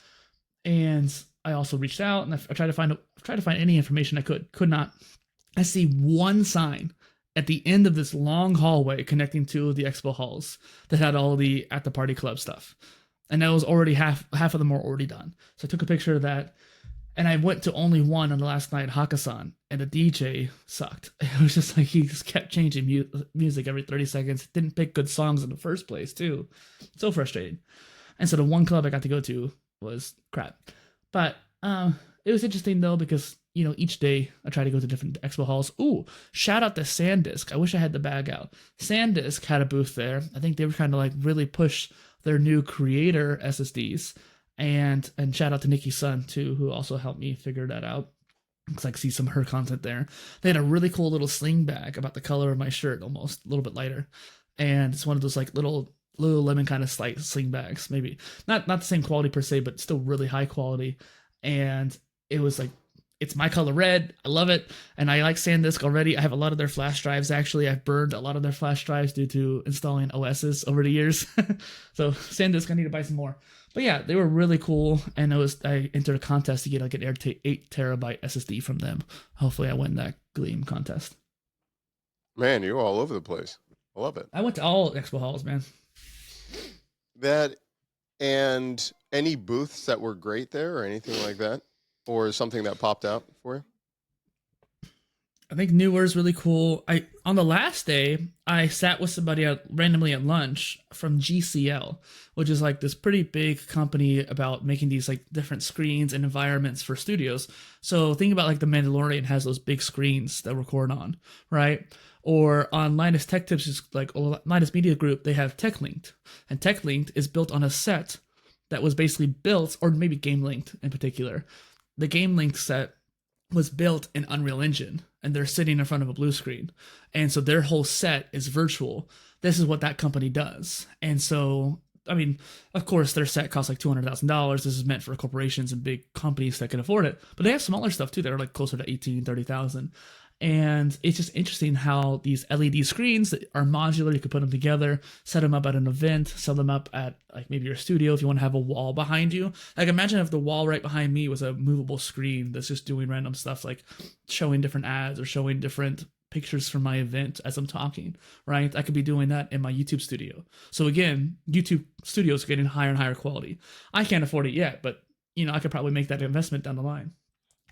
and I also reached out and I tried to find any information I could not. I see one sign at the end of this long hallway connecting to the expo halls that had all the at the party club stuff. and that was already half of them were already done. So I took a picture of that, and I went to only one on the last night, Hakkasan, and the DJ sucked. It was just like he just kept changing music every 30 seconds. Didn't pick good songs in the first place, too. So frustrating. And so the one club I got to go to was crap. But it was interesting, though, because, each day I try to go to different expo halls. Ooh, shout out to SanDisk. I wish I had the bag out. SanDisk had a booth there. I think they were trying to like really push their new creator SSDs. And shout out to Nikki's son, too, who also helped me figure that out. Because I see some of her content there. They had a really cool little sling bag about the color of my shirt, almost a little bit lighter. And it's one of those like little Lululemon kind of slight sling bags. Maybe not the same quality per se, but still really high quality. And it was like, it's my color red. I love it. And I like SanDisk already. I have a lot of their flash drives. Actually, I've burned a lot of their flash drives due to installing OSs over the years. So SanDisk, I need to buy some more. But yeah, they were really cool. And I entered a contest to get like an 8 terabyte SSD from them. Hopefully I win that Gleam contest. Man, you're all over the place. I love it. I went to all expo halls, man. That, and any booths that were great there or anything like that? Or something that popped out for you? I think Newer is really cool. On the last day, I sat with somebody randomly at lunch from GCL, which is like this pretty big company about making these like different screens and environments for studios. So think about like The Mandalorian has those big screens that record on, right? Or on Linus Tech Tips, is like Linus Media Group, they have TechLinked, and TechLinked is built on a set that was basically built, or maybe GameLinked in particular. The GameLink set was built in Unreal Engine, and they're sitting in front of a blue screen. And so their whole set is virtual. This is what that company does. And so, I mean, of course, their set costs like $200,000. This is meant for corporations and big companies that can afford it. But they have smaller stuff, too, that are like closer to $18,000, $30,000. And it's just interesting how these LED screens that are modular, you could put them together, set them up at an event, sell them up at like maybe your studio if you want to have a wall behind you. Like imagine if the wall right behind me was a movable screen that's just doing random stuff like showing different ads or showing different pictures from my event as I'm talking, right? I could be doing that in my YouTube studio. So again, YouTube studios are getting higher and higher quality. I can't afford it yet, but I could probably make that investment down the line.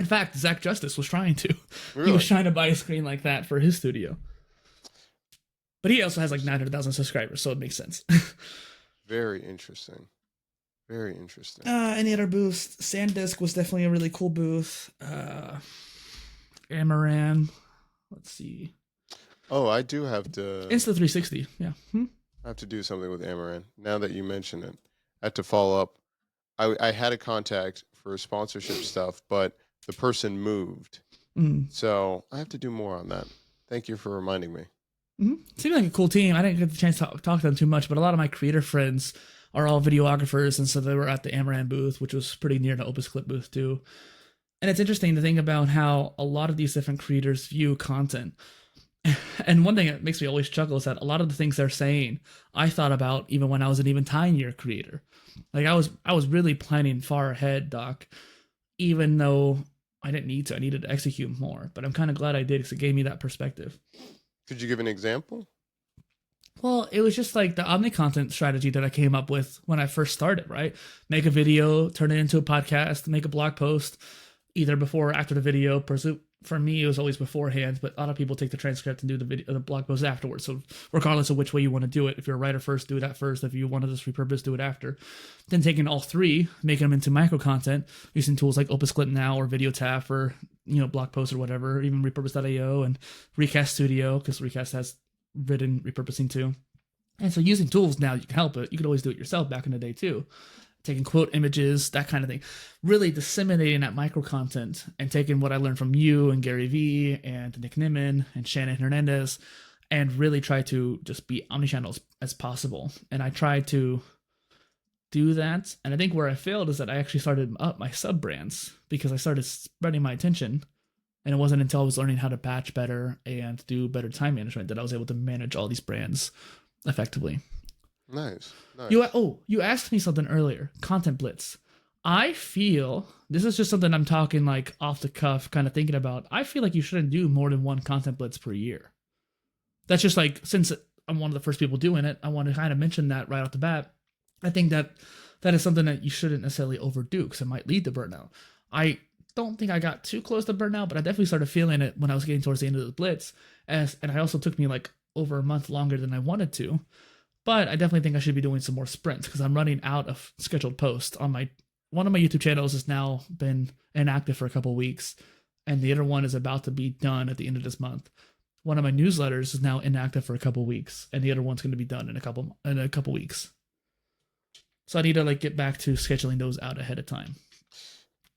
In fact, Zach Justice was trying to. Really? He was trying to buy a screen like that for his studio. But he also has like 900,000 subscribers, so it makes sense. Very interesting. Very interesting. Any other booths? SanDisk was definitely a really cool booth. Amaran. Let's see. Oh, I do have to... Insta360, yeah. I have to do something with Amaran. Now that you mention it, I have to follow up. I had a contact for sponsorship stuff, but the person moved. So I have to do more on that. Thank you for reminding me. Seemed like a cool team. I didn't get the chance to talk to them too much, but a lot of my creator friends are all videographers, and so they were at the Amaran booth, which was pretty near the Opus Clip booth too. And it's interesting to think about how a lot of these different creators view content. And one thing that makes me always chuckle is that a lot of the things they're saying, I thought about even when I was an even tinier creator. Like I was really planning far ahead, Doc, even though I didn't need to. I needed to execute more, but I'm kind of glad I did because it gave me that perspective. Could you give an example? Well, it was just like the omni-content strategy that I came up with when I first started, right? Make a video, turn it into a podcast, make a blog post, either before or after the video. For me, it was always beforehand, but a lot of people take the transcript and do the blog post afterwards. So regardless of which way you want to do it, if you're a writer first, do that first. If you want to just repurpose, do it after. Then taking all three, making them into micro content using tools like Opus Clip Now or VideoTap or blog posts or whatever, even Repurpose.io and Recast Studio, because Recast has written repurposing too. And so using tools now, you can help it. You could always do it yourself back in the day too. Taking quote images, that kind of thing. Really disseminating that micro content and taking what I learned from you and Gary Vee and Nick Nimmin and Shannon Hernandez and really try to just be omnichannel as possible. And I tried to do that. And I think where I failed is that I actually started up my sub brands because I started spreading my attention. And it wasn't until I was learning how to batch better and do better time management that I was able to manage all these brands effectively. Nice. You asked me something earlier. Content blitz. I feel this is just something I'm talking like off the cuff, kind of thinking about. I feel like you shouldn't do more than one content blitz per year. That's just like, since I'm one of the first people doing it, I want to kind of mention that right off the bat. I think that is something that you shouldn't necessarily overdo because it might lead to burnout. I don't think I got too close to burnout, but I definitely started feeling it when I was getting towards the end of the blitz. And I also took me like over a month longer than I wanted to. But I definitely think I should be doing some more sprints because I'm running out of scheduled posts on one of my YouTube channels has now been inactive for a couple weeks, and the other one is about to be done at the end of this month. One of my newsletters is now inactive for a couple weeks, and the other one's going to be done in a couple weeks. So I need to like get back to scheduling those out ahead of time.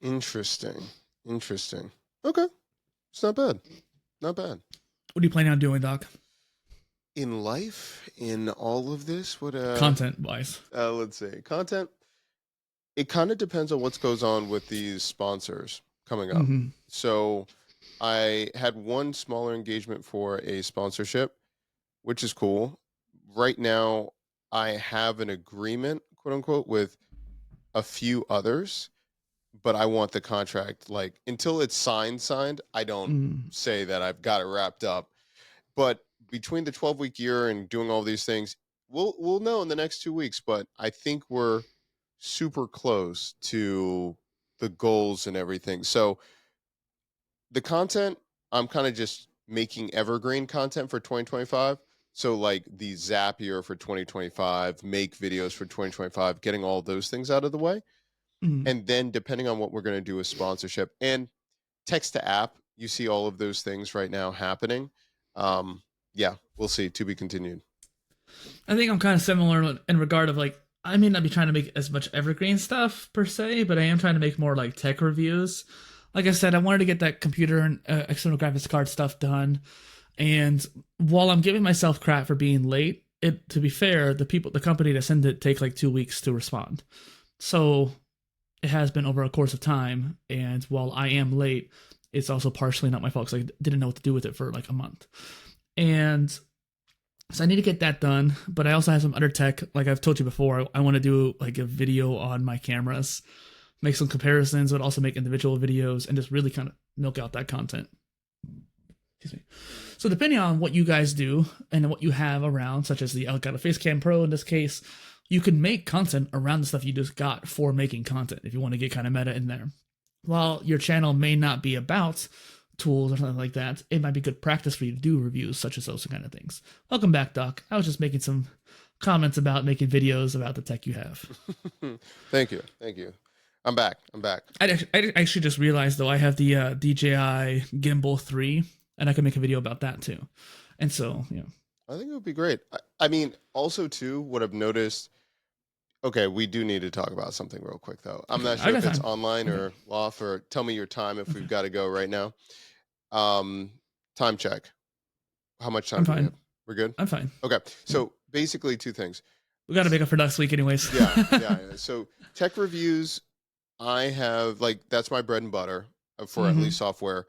Interesting. Okay, it's not bad. Not bad. What are you planning on doing, Doc? In life, in all of this, what Content wise? Let's see. Content. It kind of depends on what goes on with these sponsors coming up. Mm-hmm. So I had one smaller engagement for a sponsorship, which is cool. Right now, I have an agreement, quote unquote, with a few others, but I want the contract, like, until it's signed. I don't say that I've got it wrapped up. But between the 12-week year and doing all these things, we'll know in the next 2 weeks. But I think we're super close to the goals and everything. So the content, I'm kind of just making evergreen content for 2025. So like the Zapier for 2025, make videos for 2025, getting all those things out of the way. And then depending on what we're going to do with sponsorship and text to app, you see all of those things right now happening. Yeah, we'll see. To be continued. I think I'm kind of similar in regard of like, I may not be trying to make as much evergreen stuff per se, but I am trying to make more like tech reviews. Like I said, I wanted to get that computer and external graphics card stuff done. And while I'm giving myself crap for being late, to be fair, the company that sent it take like 2 weeks to respond. So it has been over a course of time. And while I am late, it's also partially not my fault because I didn't know what to do with it for like a month. And so I need to get that done, but I also have some other tech. Like I've told you before, I want to do like a video on my cameras, make some comparisons, but also make individual videos and just really kind of milk out that content. Excuse me. So depending on what you guys do and what you have around, such as the Elgato Facecam Pro in this case, you can make content around the stuff you just got for making content if you want to get kind of meta in there. While your channel may not be about tools or something like that, it might be good practice for you to do reviews such as those kind of things. Welcome back, Doc. I was just making some comments about making videos about the tech you have. Thank you. I'm back. I actually just realized though I have the DJI Gimbal 3, and I can make a video about that too. And so, I think it would be great. I mean, also too, what I've noticed. Okay, we do need to talk about something real quick though. I'm not sure if it's online or off, or tell me your time if we've got to go right now. Time check. How much time do we have? We're good? I'm fine. Okay. So basically 2 things. We got to make up for next week anyways. Yeah. So tech reviews, I have that's my bread and butter for at least software.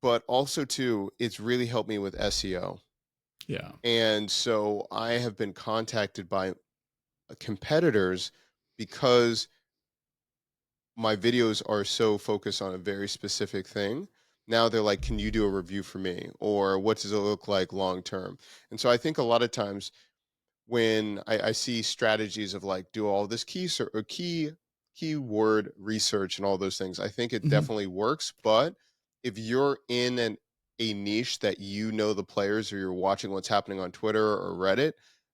But also too, it's really helped me with SEO. Yeah. And so I have been contacted by competitors because my videos are so focused on a very specific thing. Now they're like, can you do a review for me? Or what does it look like long term? And so I think a lot of times when I see strategies of like do all this keyword research and all those things, I think it definitely works. But if you're in a niche that you know the players, or you're watching what's happening on Twitter or Reddit,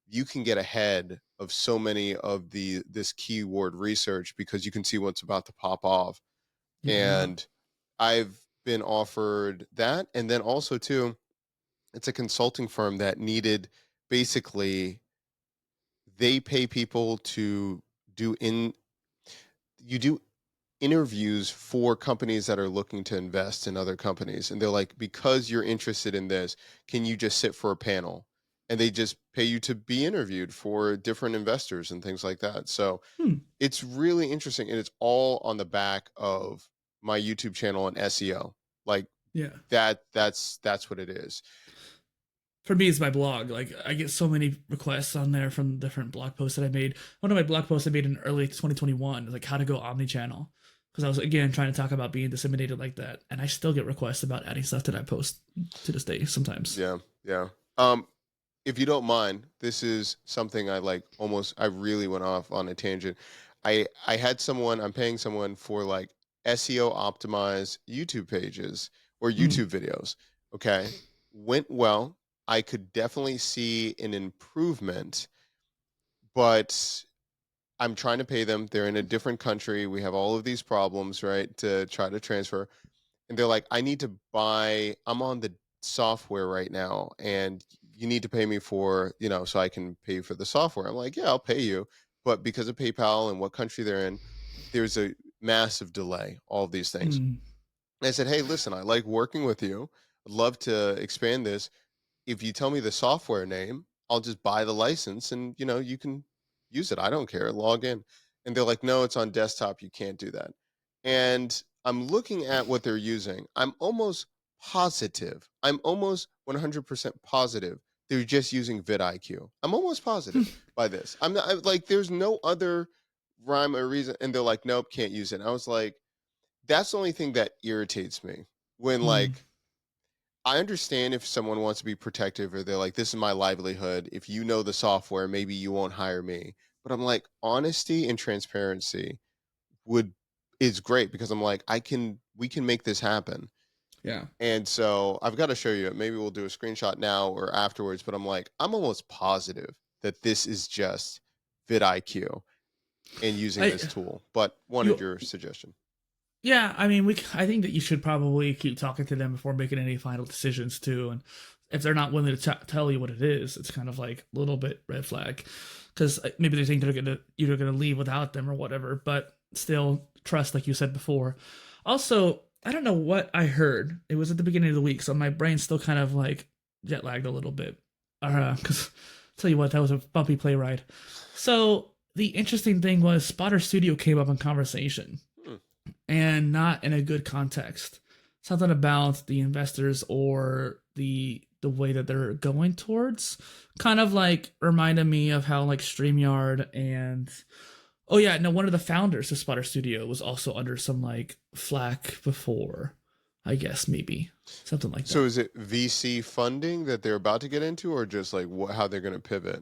you can get ahead of so many of this keyword research because you can see what's about to pop off. Yeah. And I've been offered that. And then also too, it's a consulting firm that needed, basically they pay people to do interviews for companies that are looking to invest in other companies. And they're like, because you're interested in this, can you just sit for a panel? And they just pay you to be interviewed for different investors and things like that. So it's really interesting. And it's all on the back of my YouTube channel and SEO. That's what it is. For me, it's my blog. Like I get so many requests on there from different blog posts that I made. One of my blog posts I made in early 2021 is like how to go omni-channel. Because I was, again, trying to talk about being disseminated like that. And I still get requests about adding stuff to that post to this day sometimes. Yeah. if you don't mind, this is something I like I really went off on a tangent. I had someone, I'm paying someone for like SEO optimized YouTube pages or Mm, YouTube videos. Okay. Went well. I could definitely see an improvement, but I'm trying to pay them. They're in a different country. We have all of these problems, right? To try to transfer. And they're like, I need to buy, I'm on the software right now, and you need to pay me for, so I can pay for the software. I'm like, yeah, I'll pay you. But because of PayPal and what country they're in, there's a massive delay, all of these things. mm, And I said, hey, listen, I like working with you. I'd love to expand this. If you tell me the software name, I'll just buy the license and you can use it. I don't care. Log in. And they're like, no, it's on desktop. You can't do that. And I'm looking at what they're using. I'm almost positive. I'm almost 100% positive they're just using vidIQ. I'm almost positive by this. I'm not like, there's no other rhyme or reason. And they're like, nope, can't use it. And I was like, that's the only thing that irritates me when mm. like, I understand if someone wants to be protective or they're like, this is my livelihood. If you know the software, maybe you won't hire me. But I'm like, honesty and transparency would is great because I'm like, we can make this happen. Yeah. And so I've got to show you. Maybe we'll do a screenshot now or afterwards. But I'm like, I'm almost positive that this is just vidIQ and using I this tool. But wanted you your suggestion. Yeah, I mean, I think that you should probably keep talking to them before making any final decisions too. And if they're not willing to tell you what it is, it's kind of like a little bit red flag, because maybe they think you're gonna leave without them or whatever. But still, trust, like you said before. Also, I don't know what I heard. It was at the beginning of the week, so my brain's still kind of like jet lagged a little bit. Because tell you what, that was a bumpy play ride. So the interesting thing was Spotter Studio came up in conversation, Hmm. and not in a good context. Something about the investors or the way that they're going towards kind of like reminded me of how like StreamYard and oh yeah, no, one of the founders of Spotter Studio was also under some like flack before, I guess, maybe something like So that. is it VC funding that they're about to get into, or just like how they're going to pivot?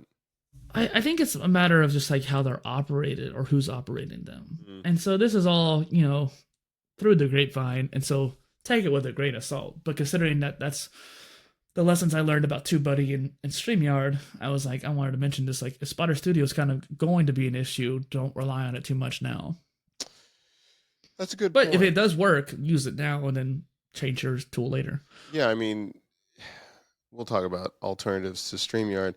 I think it's a matter of just like how they're operated or who's operating them. Mm. And so this is all, through the grapevine. And so take it with a grain of salt. But considering that that's the lessons I learned about TubeBuddy and StreamYard, I was like, I wanted to mention this. Like, if Spotter Studio is kind of going to be an issue, don't rely on it too much now. That's a good But if point. it does work, use it now and then change your tool later. Yeah, I mean, we'll talk about alternatives to StreamYard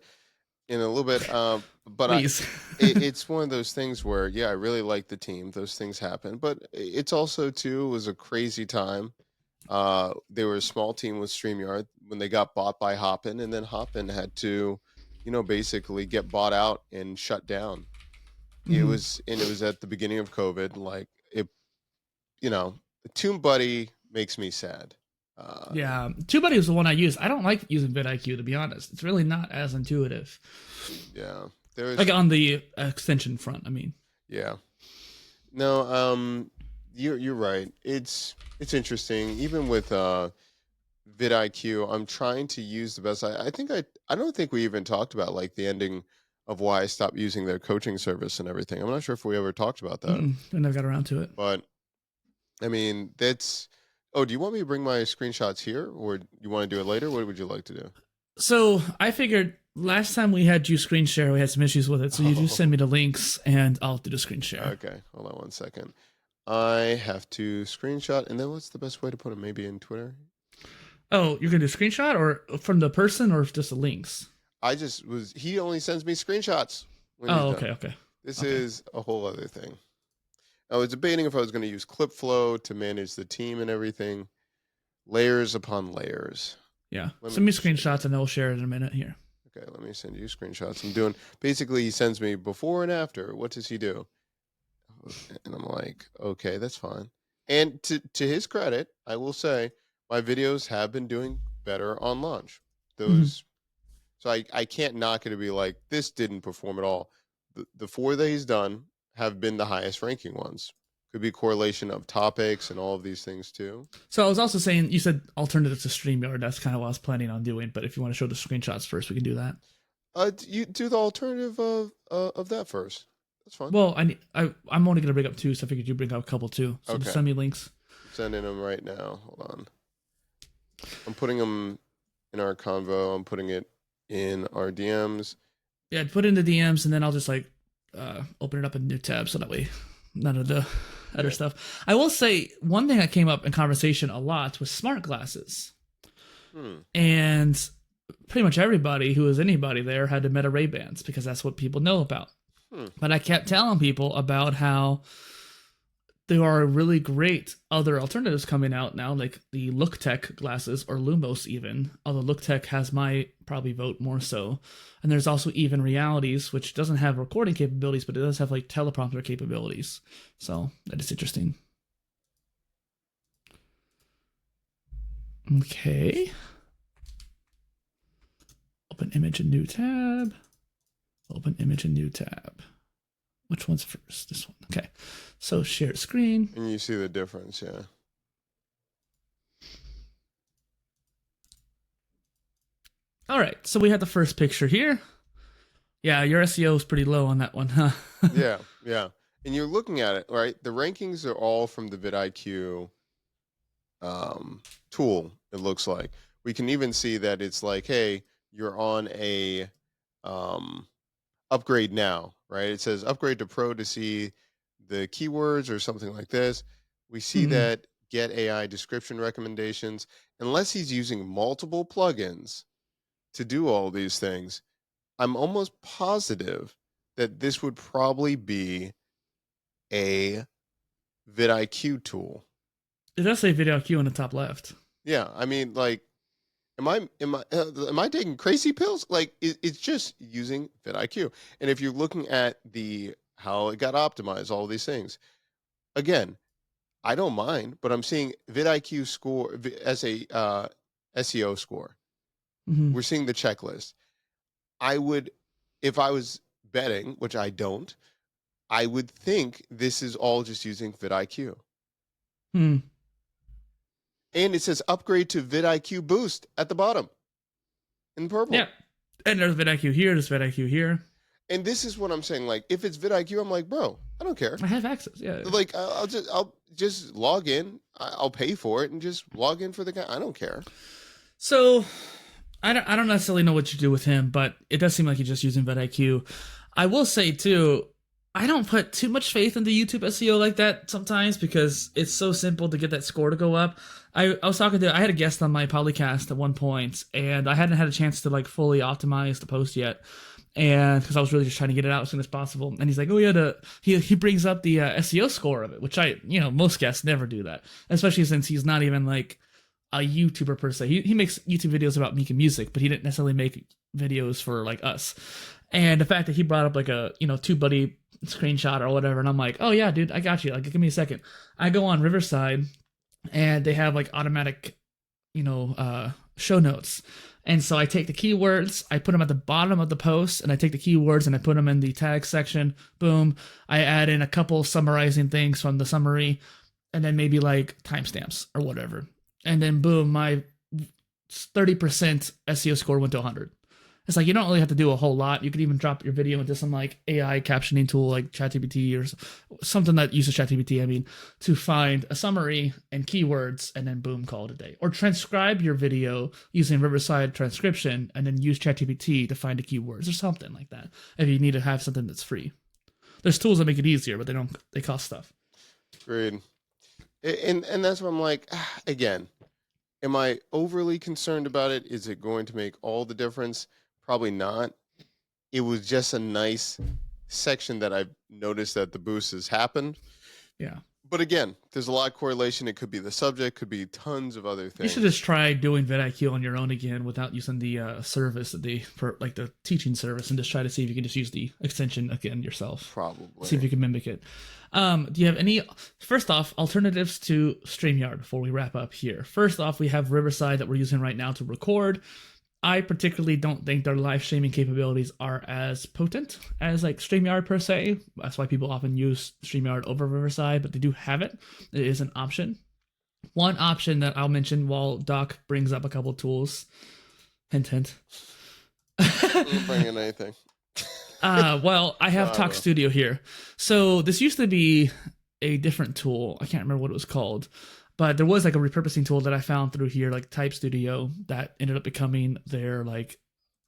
in a little bit. But Please. it's one of those things where, yeah, I really like the team. Those things happen, but it's also too it was a crazy time. They were a small team with StreamYard when they got bought by Hopin, and then Hopin had to, basically get bought out and shut down. It Mhm. was at the beginning of COVID. Like it, TubeBuddy makes me sad. Uh, Yeah, TubeBuddy was the one I used. I don't like using vidIQ, to be honest. It's really not as intuitive. yeah, there's Like on the extension front, I mean. yeah. No, you're right. It's interesting. Even with vidIQ, I'm trying to use the best. I think I don't think we even talked about like the ending of why I stopped using their coaching service and everything. I'm not sure if we ever talked about that, I never got around to it. but I mean that's. Oh, do you want me to bring my screenshots here, or you want to do it later? What would you like to do? So I figured last time we had you screen share, we had some issues with it. So you just send me the links and I'll do the screen share. Okay, hold on one second. I have to screenshot, and then what's the best way to put it? Maybe in Twitter. Oh, you're going to do a screenshot or from the person or just the links? He only sends me screenshots when Oh, he's okay, done. okay. This Okay. is a whole other thing. I was debating if I was going to use ClipFlow to manage the team and everything. Layers upon layers. Yeah. Let Send me just show you. screenshots and I'll share it in a minute here. Okay, let me send you screenshots. I'm doing basically he sends me before and after. What does he do? And I'm like, okay, that's fine. And to his credit, I will say my videos have been doing better on launch. Mhm. Those So I can't knock it to be like this didn't perform at all. The four that he's done have been the highest ranking ones. Could be correlation of topics and all of these things too. So I was also saying, you said alternatives to StreamYard. That's kind of what I was planning on doing. But if you want to show the screenshots first, we can do that. You do the alternative of that first. That's fine. Well, I'm only gonna bring up 2, so I figured you bring up a couple too. So Okay. just send me links. I'm sending them right now. Hold on. I'm putting them in our convo. I'm putting it in our DMs. Yeah, put it in the DMs, and then I'll just like open it up in a new tab, so that way none of the other stuff. I will say one thing that came up in conversation a lot was smart glasses, and pretty much everybody who was anybody there had to Meta Ray-Bans because that's what people know about. But I kept telling people about how there are really great other alternatives coming out now, like the Look Tech glasses or Lumos even, although Look Tech has my probably vote more so. And there's also Even Realities, which doesn't have recording capabilities, but it does have like teleprompter capabilities. So that is interesting. Okay. Open image in new tab. Open image in new tab. Which one's first? This one. Okay. So share screen. And you see the difference, yeah. All right. So we have the first picture here. Yeah, your SEO is pretty low on that one, huh? Yeah. And you're looking at it, right? The rankings are all from the vidIQ tool, it looks like. We can even see that it's like, hey, you're on a upgrade now, right? It says upgrade to Pro to see the keywords or something like this. We see that get AI description recommendations, unless he's using multiple plugins to do all these things. I'm almost positive that this would probably be a vidIQ tool. It does say vidIQ in the top left. Yeah, I mean, like, am I taking crazy pills? Like, it's just using vidIQ. And if you're looking at how it got optimized, all these things, again, I don't mind, but I'm seeing vidIQ score as a SEO score. We're seeing the checklist. I would, if I was betting, which I don't, I would think this is all just using vidIQ. And it says upgrade to vidIQ Boost at the bottom in purple. Yeah. And there's vidIQ here, there's vidIQ here. And this is what I'm saying. Like, if it's vidIQ, I'm like, bro, I don't care. I have access. Yeah. Like, I'll just log in. I'll pay for it and just log in for the guy. I don't care. So I don't necessarily know what you do with him, but it does seem like you're just using vidIQ. I will say too, I don't put too much faith into YouTube SEO like that sometimes because it's so simple to get that score to go up. I had a guest on my Polycast at one point, and I hadn't had a chance to like fully optimize the post yet, and because I was really just trying to get it out as soon as possible. And he's like, "Oh yeah," he brings up the SEO score of it, which most guests never do that, especially since he's not even like a YouTuber per se. He makes YouTube videos about making music, but he didn't necessarily make videos for like us. And the fact that he brought up like a TubeBuddy screenshot or whatever, and I'm like, oh yeah, dude, I got you. Like, give me a second. I go on Riverside, and they have like automatic, show notes. And so I take the keywords, I put them at the bottom of the post, and I take the keywords and I put them in the tag section. Boom. I add in a couple summarizing things from the summary, and then maybe like timestamps or whatever. And then boom, my 30% SEO score went to 100. It's like you don't really have to do a whole lot. You could even drop your video into some like AI captioning tool like ChatGPT or something that uses ChatGPT, to find a summary and keywords, and then boom, call it a day. Or transcribe your video using Riverside transcription and then use ChatGPT to find the keywords or something like that. If you need to have something that's free, there's tools that make it easier, but they cost stuff. Agreed. And that's what I'm like, again, am I overly concerned about it? Is it going to make all the difference? Probably not. It was just a nice section that I've noticed that the boost has happened. Yeah. But again, there's a lot of correlation. It could be the subject, could be tons of other things. You should just try doing vidIQ on your own again without using the service that like the teaching service, and just try to see if you can just use the extension again yourself. Probably. See if you can mimic it. Do you have any, first off, alternatives to StreamYard before we wrap up here? First off, we have Riverside that we're using right now to record. I particularly don't think their live streaming capabilities are as potent as like StreamYard per se. That's why people often use StreamYard over Riverside, but they do have it. It is an option. One option that I'll mention while Doc brings up a couple tools, hint, hint, I'm bringing anything. Well, I have Talk Studio here. So this used to be a different tool. I can't remember what it was called, but there was like a repurposing tool that I found through here, like Type Studio, that ended up becoming their like,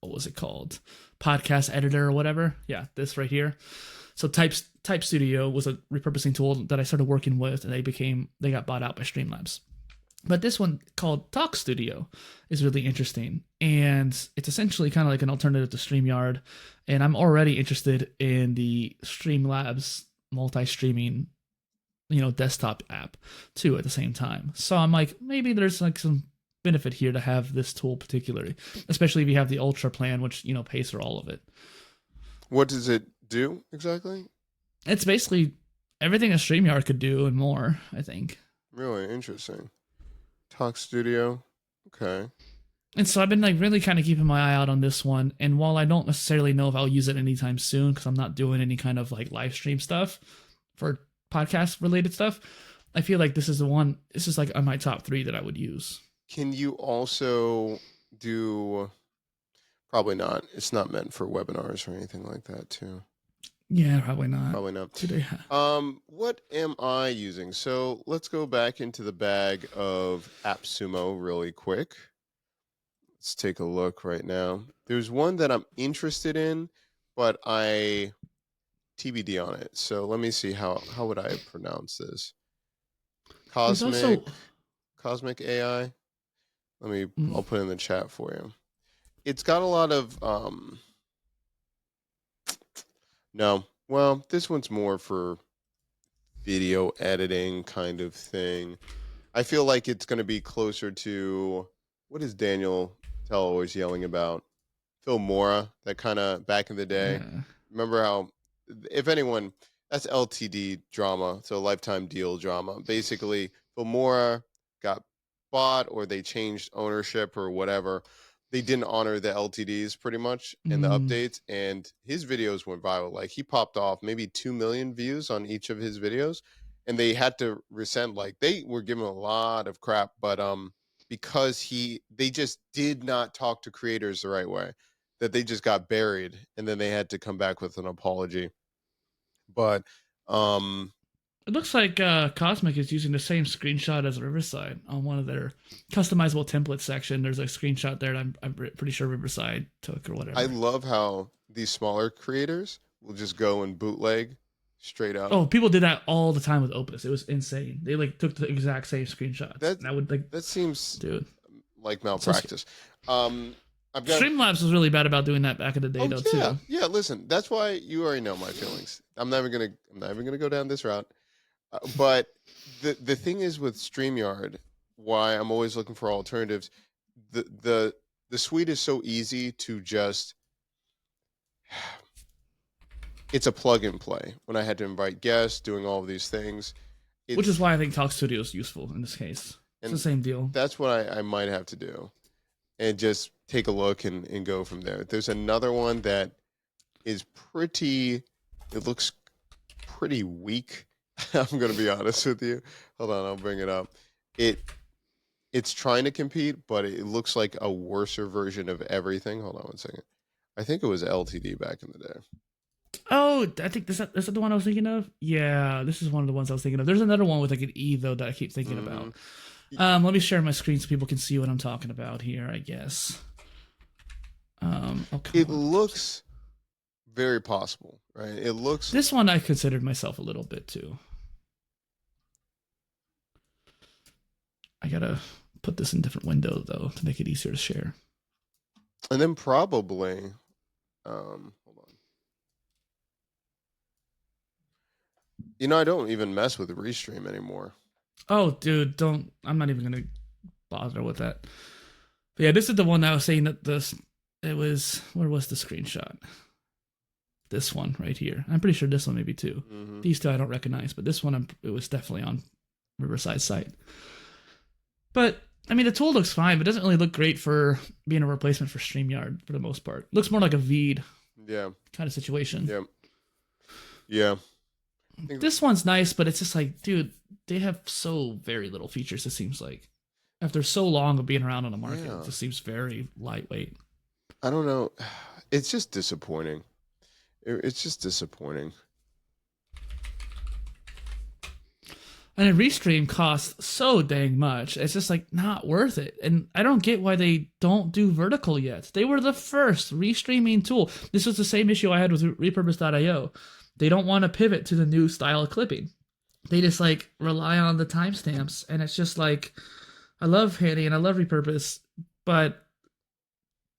what was it called? Podcast editor or whatever. Yeah, this right here. So Type Studio was a repurposing tool that I started working with, and they got bought out by Streamlabs. But this one called Talk Studio is really interesting, and it's essentially kind of like an alternative to StreamYard. And I'm already interested in the Streamlabs multi-streaming, desktop app too at the same time. So I'm like, maybe there's like some benefit here to have this tool particularly, especially if you have the Ultra plan, which pays for all of it. What does it do exactly? It's basically everything a StreamYard could do and more, I think. Really interesting. Talk Studio. Okay. And so I've been like really kind of keeping my eye out on this one. And while I don't necessarily know if I'll use it anytime soon, because I'm not doing any kind of like live stream stuff for podcast related stuff, I feel like this is the one. This is like on my top 3 that I would use. Can you also do? Probably not. It's not meant for webinars or anything like that, too. Yeah, probably not. Probably not. What am I using? So let's go back into the bag of AppSumo really quick. Let's take a look right now. There's one that I'm interested in, but I TBD on it. So let me see how would I pronounce this? Cosmic AI. I'll put it in the chat for you. It's got a lot of no. Well, this one's more for video editing kind of thing. I feel like it's going to be closer to, what is Daniel Tell always yelling about? Filmora, that kind of back in the day. Yeah. Remember how, if anyone, that's LTD drama, so lifetime deal drama. Basically, Filmora got bought or they changed ownership or whatever. They didn't honor the LTDs pretty much in the updates, and his videos went viral. Like, he popped off maybe 2 million views on each of his videos, and they had to resend. Like, they were giving a lot of crap, but because they just did not talk to creators the right way, that they just got buried, and then they had to come back with an apology. But it looks like Cosmic is using the same screenshot as Riverside on one of their customizable template section. There's a screenshot there that I'm pretty sure Riverside took or whatever. I love how these smaller creators will just go and bootleg straight up. Oh, people did that all the time with Opus. It was insane. They like took the exact same screenshots. That seems, dude, like malpractice. Streamlabs was really bad about doing that back in the day, too. Yeah, listen, that's why you already know my feelings. I'm never gonna go down this route. But the thing is with StreamYard, why I'm always looking for alternatives. The suite is so easy to just. It's a plug and play. When I had to invite guests, doing all of these things, which is why I think Talk Studio is useful in this case. It's the same deal. That's what I might have to do, and just take a look and go from there. There's another one that is pretty. It looks pretty weak. I'm going to be honest with you. Hold on, I'll bring it up. It's trying to compete, but it looks like a worser version of everything. Hold on one second. I think it was LTD back in the day. Oh, I think is that the one I was thinking of? Yeah, this is one of the ones I was thinking of. There's another one with like an E though that I keep thinking about. Let me share my screen so people can see what I'm talking about here, I guess. It looks very possible, right? It looks. This one I considered myself a little bit too. I gotta put this in a different window though to make it easier to share. And then probably, hold on. I don't even mess with Restream anymore. Oh, dude, don't. I'm not even gonna bother with that. But yeah, this is the one that I was saying that where was the screenshot? This one right here. I'm pretty sure this one maybe too. Mm-hmm. These two I don't recognize, but this one it was definitely on Riverside's site. But I mean, the tool looks fine, but it doesn't really look great for being a replacement for StreamYard for the most part. It looks more like a Veed kind of situation. Yeah. This one's nice, but it's just like, dude, they have so very little features, it seems like. After so long of being around on the market, it just seems very lightweight. I don't know. It's just disappointing. It's just disappointing. And a restream costs so dang much. It's just like not worth it. And I don't get why they don't do vertical yet. They were the first restreaming tool. This was the same issue I had with Repurpose.io. They don't want to pivot to the new style of clipping. They just like rely on the timestamps. And it's just like, I love Handy and I love Repurpose, but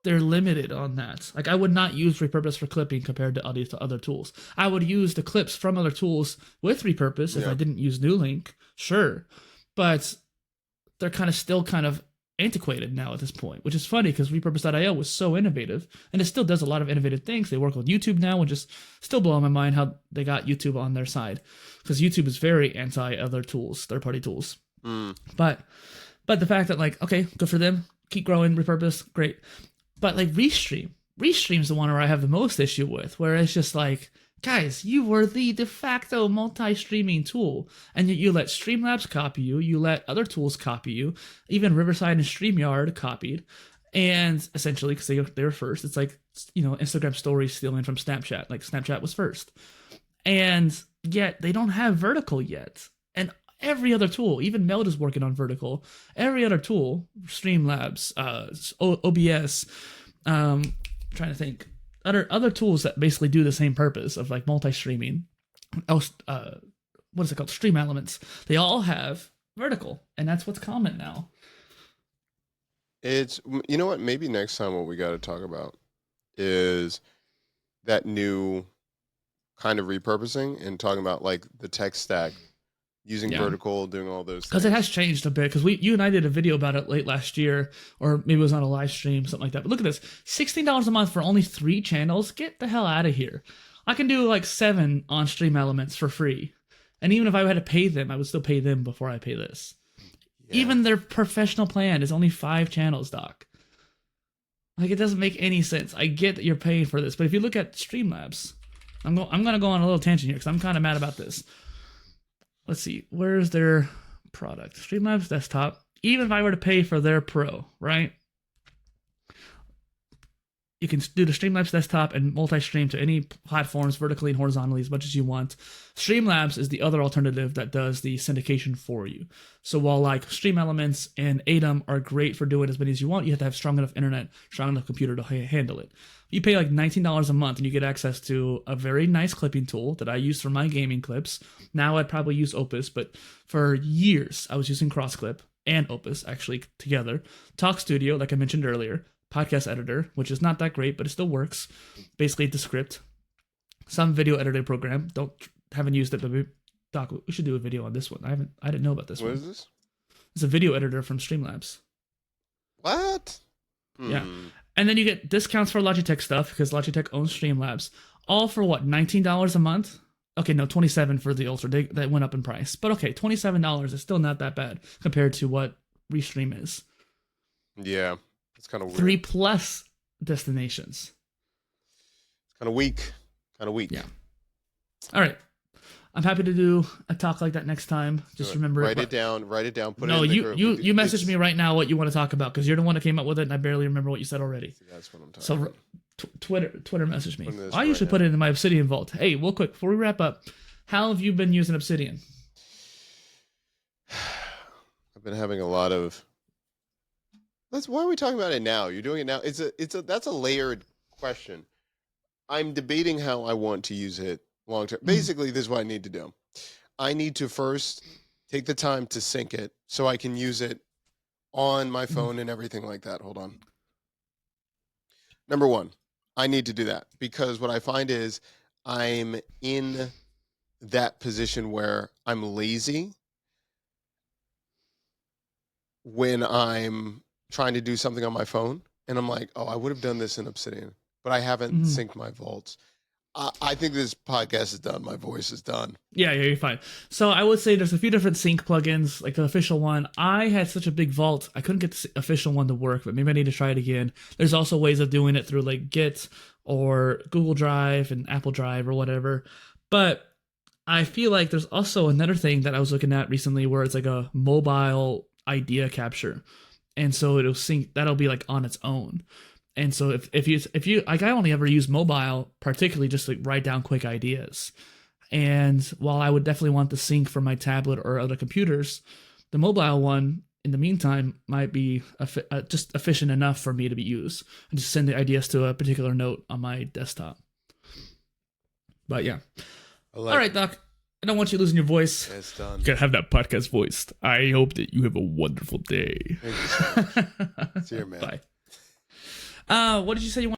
they're limited on that. Like I would not use Repurpose for clipping compared to other tools. I would use the clips from other tools with Repurpose if I didn't use New Link, sure. But they're still kind of antiquated now at this point, which is funny because Repurpose.io was so innovative and it still does a lot of innovative things. They work with YouTube now, which is still blowing my mind how they got YouTube on their side because YouTube is very anti other tools, third-party tools. But the fact that like, okay, good for them, keep growing, Repurpose, great. But like Restream's the one where I have the most issue with, where it's just like, guys, you were the de facto multi-streaming tool, and yet you let Streamlabs copy you, you let other tools copy you, even Riverside and StreamYard copied, and essentially, because they were first, it's like, Instagram stories stealing from Snapchat, like Snapchat was first. And yet, they don't have vertical yet. And every other tool, even Meld is working on vertical. Every other tool, Streamlabs, OBS, trying to think, other tools that basically do the same purpose of like multi-streaming. What is it called? Stream Elements. They all have vertical, and that's what's common now. It's, you know what? Maybe next time what we got to talk about is that new kind of repurposing and talking about like the tech stack. Using vertical, doing all those things. Because it has changed a bit. Because you and I did a video about it late last year, or maybe it was on a live stream, something like that. But look at this, $16 a month for only 3 channels. Get the hell out of here. I can do like 7 on Stream Elements for free. And even if I had to pay them, I would still pay them before I pay this. Yeah. Even their professional plan is only 5 channels, Doc. Like, it doesn't make any sense. I get that you're paying for this, but if you look at Streamlabs, I'm going to go on a little tangent here because I'm kind of mad about this. Let's see, where's their product? Streamlabs Desktop. Even if I were to pay for their Pro, right? You can do the Streamlabs Desktop and multi-stream to any platforms vertically and horizontally as much as you want. Streamlabs is the other alternative that does the syndication for you. So while like Stream Elements and Atom are great for doing as many as you want, you have to have strong enough internet, strong enough computer to handle it. You pay like $19 a month and you get access to a very nice clipping tool that I use for my gaming clips. Now I'd probably use Opus, but for years I was using CrossClip and Opus actually together. Talk Studio, like I mentioned earlier. Podcast editor, which is not that great, but it still works. Basically, the script. Some video editing program. Haven't used it, but Doc, we should do a video on this one. I didn't know about this one. What is this? It's a video editor from Streamlabs. What? Yeah. And then you get discounts for Logitech stuff because Logitech owns Streamlabs. All for what? $19 a month? Okay, no, $27 for the Ultra. That went up in price. But okay, $27 is still not that bad compared to what Restream is. Yeah. It's kind of weird. 3+ destinations. It's kind of weak. Yeah. All right. I'm happy to do a talk like that next time. Just remember Write it down. Put it in the group. You message me right now what you want to talk about because you're the one that came up with it and I barely remember what you said already. That's what I'm talking about. Twitter message me. I usually put it in my Obsidian vault. Hey, real quick before we wrap up, how have you been using Obsidian? I've been having a lot of. Why are we talking about it now? You're doing it now. That's a layered question. I'm debating how I want to use it long term. Basically, this is what I need to do. I need to first take the time to sync it so I can use it on my phone and everything like that. Hold on. Number 1, I need to do that because what I find is I'm in that position where I'm lazy when I'm trying to do something on my phone and I'm like, oh, I would have done this in Obsidian, but I haven't synced my vaults. I think this podcast is done. My voice is done. Yeah, you're fine. So I would say there's a few different sync plugins, like the official one. I had such a big vault, I couldn't get the official one to work, but maybe I need to try it again. There's also ways of doing it through like Git or Google Drive and Apple Drive or whatever. But I feel like there's also another thing that I was looking at recently where it's like a mobile idea capture. And so it'll sync, that'll be like on its own. And so if you like, I only ever use mobile particularly just to write down quick ideas. And while I would definitely want the sync for my tablet or other computers, the mobile one in the meantime might be just efficient enough for me to be used and just send the ideas to a particular note on my desktop. But yeah. All right, Doc. I don't want you losing your voice. It's done. You gotta have that podcast voice. I hope that you have a wonderful day. See you, man. Bye. What did you say you want?